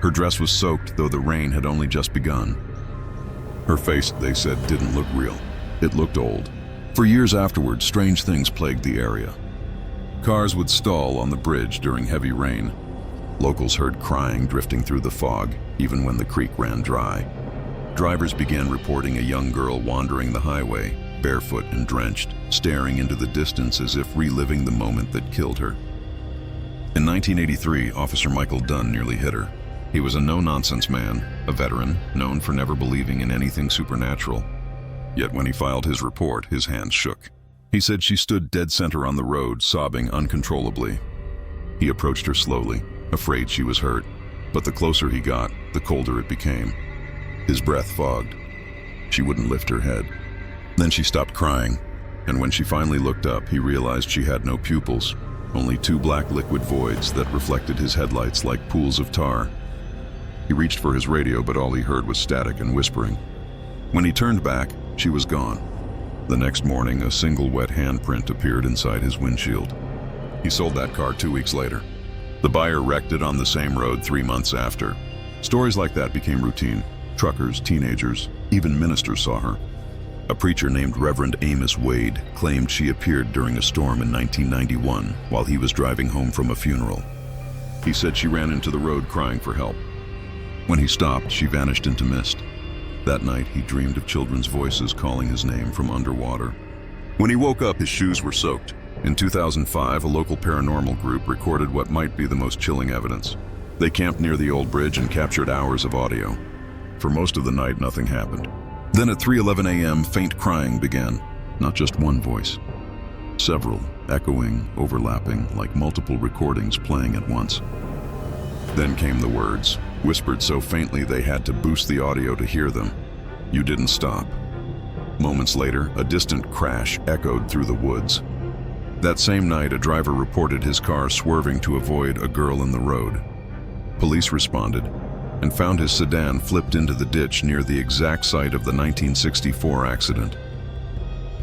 Her dress was soaked, though the rain had only just begun. Her face, they said, didn't look real. It looked old. For years afterwards, strange things plagued the area. Cars would stall on the bridge during heavy rain. Locals heard crying drifting through the fog, even when the creek ran dry. Drivers began reporting a young girl wandering the highway, barefoot and drenched, staring into the distance as if reliving the moment that killed her. In 1983, Officer Michael Dunn nearly hit her. He was a no-nonsense man, a veteran, known for never believing in anything supernatural. Yet when he filed his report, his hands shook. He said she stood dead center on the road, sobbing uncontrollably. He approached her slowly, afraid she was hurt, but the closer he got, the colder it became. His breath fogged. She wouldn't lift her head. Then she stopped crying, and when she finally looked up, he realized she had no pupils, only two black liquid voids that reflected his headlights like pools of tar. He reached for his radio, but all he heard was static and whispering. When he turned back, she was gone. The next morning, a single wet handprint appeared inside his windshield. He sold that car 2 weeks later. The buyer wrecked it on the same road 3 months after. Stories like that became routine. Truckers, teenagers, even ministers saw her. A preacher named Reverend Amos Wade claimed she appeared during a storm in 1991 while he was driving home from a funeral. He said she ran into the road crying for help. When he stopped, she vanished into mist. That night, he dreamed of children's voices calling his name from underwater. When he woke up, his shoes were soaked. In 2005, a local paranormal group recorded what might be the most chilling evidence. They camped near the old bridge and captured hours of audio. For most of the night, nothing happened. Then at 3:11 a.m., faint crying began. Not just one voice. Several, echoing, overlapping, like multiple recordings playing at once. Then came the words, whispered so faintly they had to boost the audio to hear them. "You didn't stop." Moments later, a distant crash echoed through the woods. That same night, a driver reported his car swerving to avoid a girl in the road. Police responded and found his sedan flipped into the ditch near the exact site of the 1964 accident.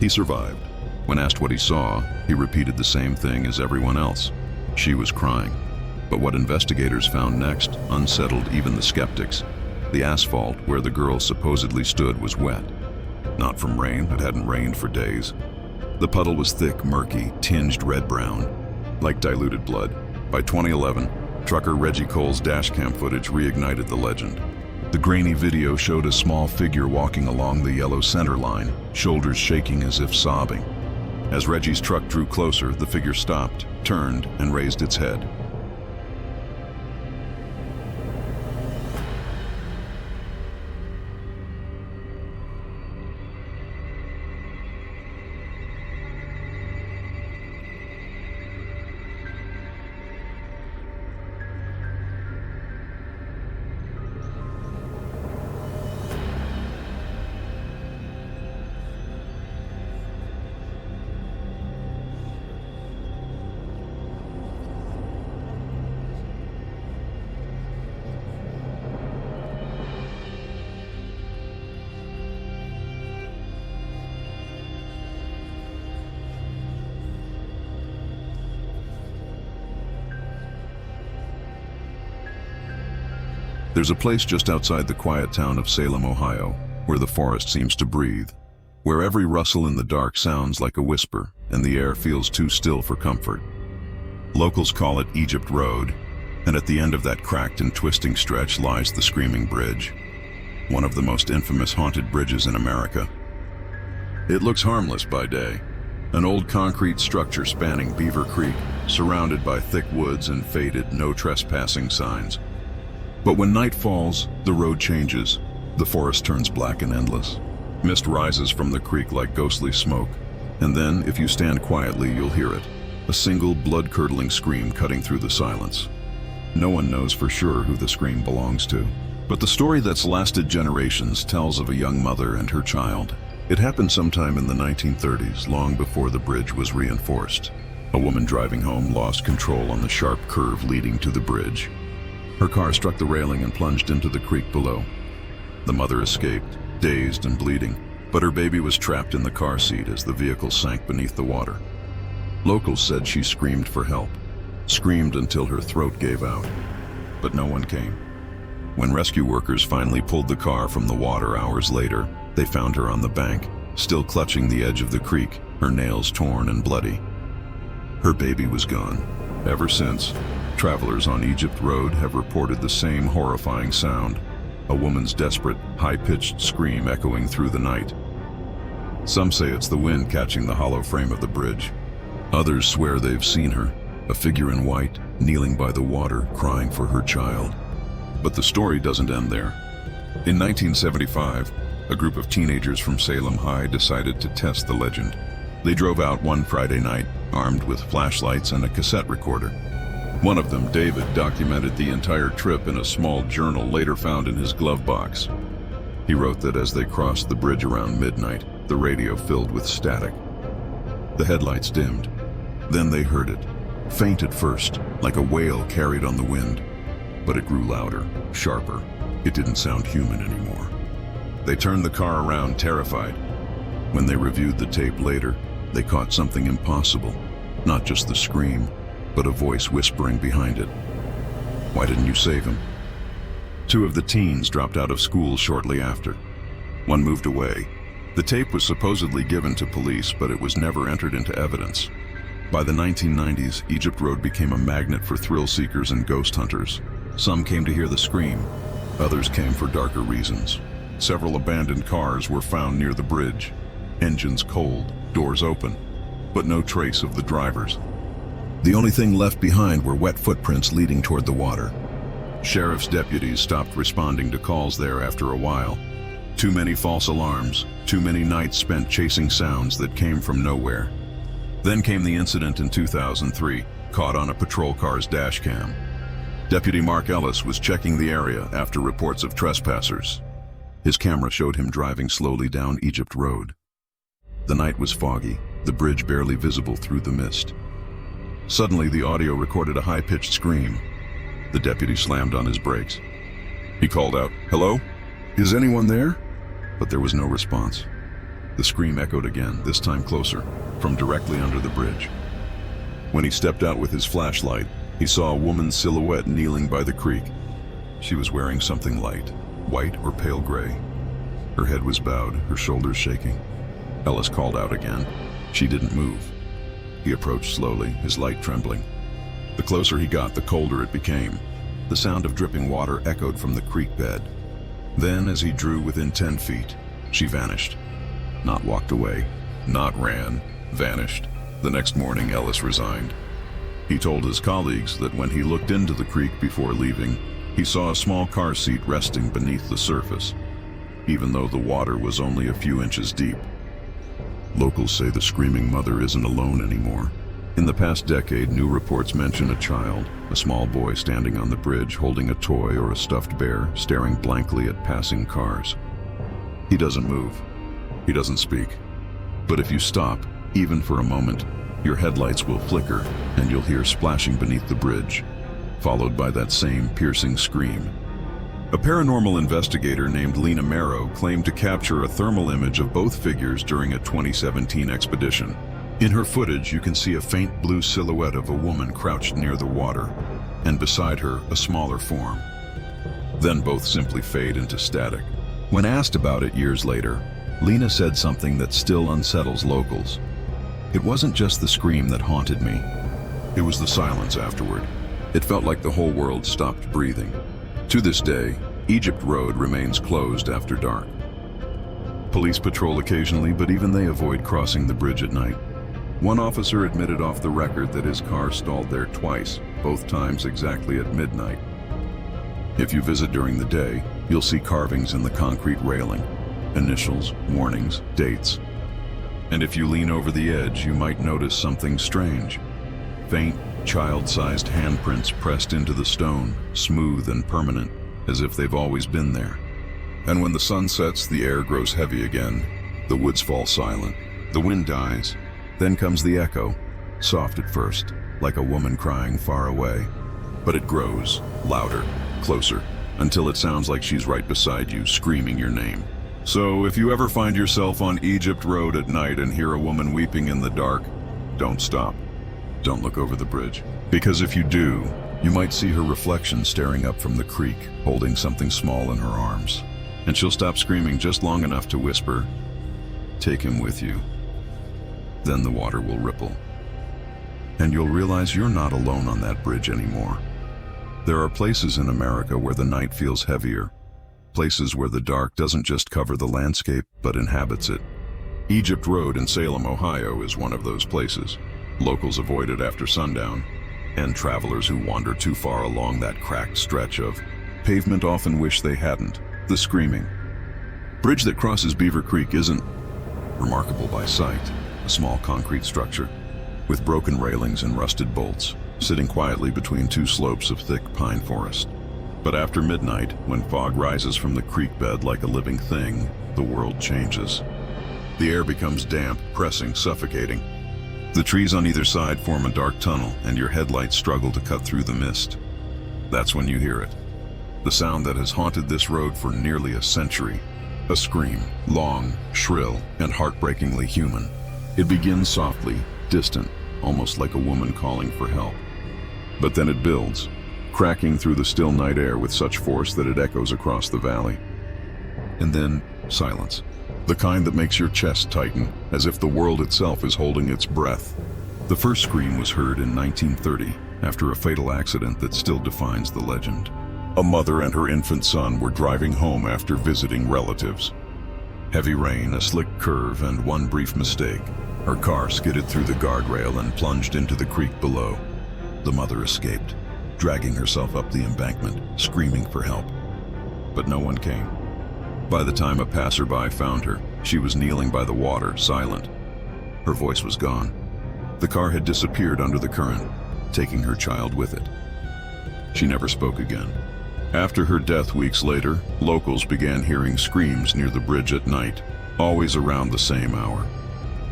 He survived. When asked what he saw, he repeated the same thing as everyone else. She was crying. But what investigators found next unsettled even the skeptics. The asphalt where the girl supposedly stood was wet. Not from rain, it hadn't rained for days. The puddle was thick, murky, tinged red-brown, like diluted blood. By 2011, trucker Reggie Cole's dashcam footage reignited the legend. The grainy video showed a small figure walking along the yellow center line, shoulders shaking as if sobbing. As Reggie's truck drew closer, the figure stopped, turned, and raised its head. There's a place just outside the quiet town of Salem, Ohio, where the forest seems to breathe, where every rustle in the dark sounds like a whisper and the air feels too still for comfort. Locals call it Egypt Road, and at the end of that cracked and twisting stretch lies the Screaming Bridge, one of the most infamous haunted bridges in America. It looks harmless by day, an old concrete structure spanning Beaver Creek, surrounded by thick woods and faded no trespassing signs. But when night falls, the road changes. The forest turns black and endless. Mist rises from the creek like ghostly smoke, and then, if you stand quietly, you'll hear it, a single blood-curdling scream cutting through the silence. No one knows for sure who the scream belongs to, but the story that's lasted generations tells of a young mother and her child. It happened sometime in the 1930s, long before the bridge was reinforced. A woman driving home lost control on the sharp curve leading to the bridge. Her car struck the railing and plunged into the creek below. The mother escaped, dazed and bleeding, but her baby was trapped in the car seat as the vehicle sank beneath the water. Locals said she screamed for help, screamed until her throat gave out, but no one came. When rescue workers finally pulled the car from the water hours later, they found her on the bank, still clutching the edge of the creek, her nails torn and bloody. Her baby was gone. Ever since, travelers on Egypt Road have reported the same horrifying sound, a woman's desperate, high-pitched scream echoing through the night. Some say it's the wind catching the hollow frame of the bridge. Others swear they've seen her, a figure in white, kneeling by the water, crying for her child. But the story doesn't end there. In 1975, a group of teenagers from Salem High decided to test the legend. They drove out one Friday night, armed with flashlights and a cassette recorder. One of them, David, documented the entire trip in a small journal later found in his glove box. He wrote that as they crossed the bridge around midnight, the radio filled with static. The headlights dimmed. Then they heard it, faint at first, like a wail carried on the wind. But it grew louder, sharper. It didn't sound human anymore. They turned the car around, terrified. When they reviewed the tape later, they caught something impossible. Not just the scream, but a voice whispering behind it. "Why didn't you save him?" Two of the teens dropped out of school shortly after. One moved away. The tape was supposedly given to police, but it was never entered into evidence. By the 1990s, Egypt Road became a magnet for thrill seekers and ghost hunters. Some came to hear the scream. Others came for darker reasons. Several abandoned cars were found near the bridge. Engines cold, doors open, but no trace of the drivers. The only thing left behind were wet footprints leading toward the water. Sheriff's deputies stopped responding to calls there after a while. Too many false alarms, too many nights spent chasing sounds that came from nowhere. Then came the incident in 2003, caught on a patrol car's dash cam. Deputy Mark Ellis was checking the area after reports of trespassers. His camera showed him driving slowly down Egypt Road. The night was foggy, the bridge barely visible through the mist. Suddenly, the audio recorded a high-pitched scream. The deputy slammed on his brakes. He called out, "Hello? Is anyone there?" But there was no response. The scream echoed again, this time closer, from directly under the bridge. When he stepped out with his flashlight, he saw a woman's silhouette kneeling by the creek. She was wearing something light, white or pale gray. Her head was bowed, her shoulders shaking. Ellis called out again. She didn't move. He approached slowly, his light trembling. The closer he got, the colder it became. The sound of dripping water echoed from the creek bed. Then, as he drew within 10 feet, she vanished. Not walked away, not ran, vanished. The next morning, Ellis resigned. He told his colleagues that when he looked into the creek before leaving, he saw a small car seat resting beneath the surface, even though the water was only a few inches deep. Locals say the screaming mother isn't alone anymore. In the past decade, new reports mention a child, a small boy standing on the bridge holding a toy or a stuffed bear, staring blankly at passing cars. He doesn't move. He doesn't speak. But if you stop, even for a moment, your headlights will flicker and you'll hear splashing beneath the bridge, followed by that same piercing scream. A paranormal investigator named Lena Marrow claimed to capture a thermal image of both figures during a 2017 expedition. In her footage, you can see a faint blue silhouette of a woman crouched near the water, and beside her, a smaller form. Then both simply fade into static. When asked about it years later, Lena said something that still unsettles locals. "It wasn't just the scream that haunted me. It was the silence afterward. It felt like the whole world stopped breathing." To this day, Egypt Road remains closed after dark. Police patrol occasionally, but even they avoid crossing the bridge at night. One officer admitted off the record that his car stalled there twice, both times exactly at midnight. If you visit during the day, you'll see carvings in the concrete railing, initials, warnings, dates. And if you lean over the edge, you might notice something strange. Faint, child-sized handprints pressed into the stone, smooth and permanent, as if they've always been there. And when the sun sets, the air grows heavy again. The woods fall silent. The wind dies. Then comes the echo, soft at first, like a woman crying far away. But it grows, louder, closer, until it sounds like she's right beside you, screaming your name. So if you ever find yourself on Egypt Road at night and hear a woman weeping in the dark, don't stop. Don't look over the bridge. Because if you do, you might see her reflection staring up from the creek, holding something small in her arms. And she'll stop screaming just long enough to whisper, "Take him with you." Then the water will ripple. and you'll realize you're not alone on that bridge anymore. There are places in America where the night feels heavier, places where the dark doesn't just cover the landscape but inhabits it. Egypt Road in Salem, Ohio is one of those places. Locals avoid it after sundown, and travelers who wander too far along that cracked stretch of pavement often wish they hadn't. The Screaming Bridge that crosses Beaver Creek isn't remarkable by sight, a small concrete structure with broken railings and rusted bolts, sitting quietly between two slopes of thick pine forest. But after midnight, when fog rises from the creek bed like a living thing, the world changes. The air becomes damp, pressing, suffocating. The trees on either side form a dark tunnel, and your headlights struggle to cut through the mist. That's when you hear it. The sound that has haunted this road for nearly a century. A scream, long, shrill, and heartbreakingly human. It begins softly, distant, almost like a woman calling for help. But then it builds, cracking through the still night air with such force that it echoes across the valley. And then, silence. The kind that makes your chest tighten, as if the world itself is holding its breath. The first scream was heard in 1930, after a fatal accident that still defines the legend. A mother and her infant son were driving home after visiting relatives. Heavy rain, a slick curve, and one brief mistake. Her car skidded through the guardrail and plunged into the creek below. The mother escaped, dragging herself up the embankment, screaming for help. But no one came. By the time a passerby found her, she was kneeling by the water, silent. Her voice was gone. The car had disappeared under the current, taking her child with it. She never spoke again. After her death weeks later, locals began hearing screams near the bridge at night, always around the same hour.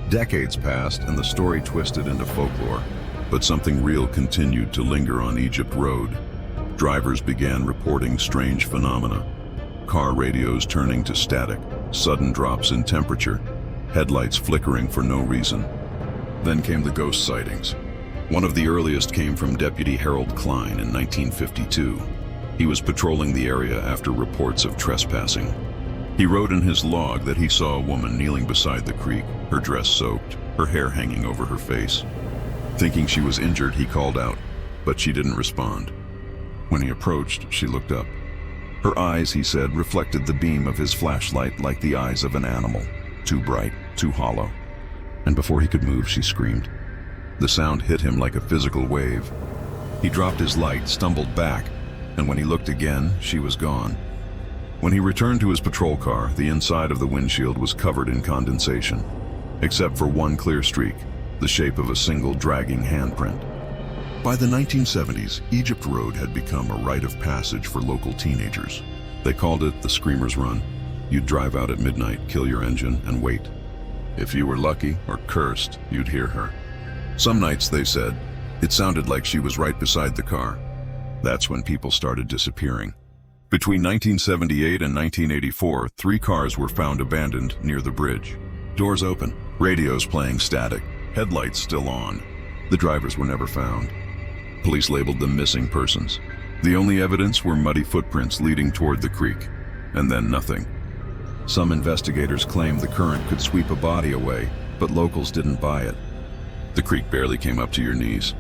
Decades passed and the story twisted into folklore, but something real continued to linger on Egypt Road. Drivers began reporting strange phenomena. Car radios turning to static, sudden drops in temperature, headlights flickering for no reason. Then came the ghost sightings. One of the earliest came from Deputy Harold Klein in 1952. He was patrolling the area after reports of trespassing. He wrote in his log that he saw a woman kneeling beside the creek, her dress soaked, her hair hanging over her face. Thinking she was injured, he called out, but she didn't respond. When he approached, she looked up. Her eyes, he said, reflected the beam of his flashlight like the eyes of an animal, too bright, too hollow. And before he could move, she screamed. The sound hit him like a physical wave. He dropped his light, stumbled back, and when he looked again, she was gone. When he returned to his patrol car, the inside of the windshield was covered in condensation, except for one clear streak, the shape of a single dragging handprint. By the 1970s, Egypt Road had become a rite of passage for local teenagers. They called it the Screamer's Run. You'd drive out at midnight, kill your engine, and wait. If you were lucky or cursed, you'd hear her. Some nights, they said, it sounded like she was right beside the car. That's when people started disappearing. Between 1978 and 1984, 3 cars were found abandoned near the bridge. Doors open, radios playing static, headlights still on. The drivers were never found. Police labeled them missing persons. The only evidence were muddy footprints leading toward the creek, and then nothing. Some investigators claimed the current could sweep a body away, but locals didn't buy it. The creek barely came up to your knees.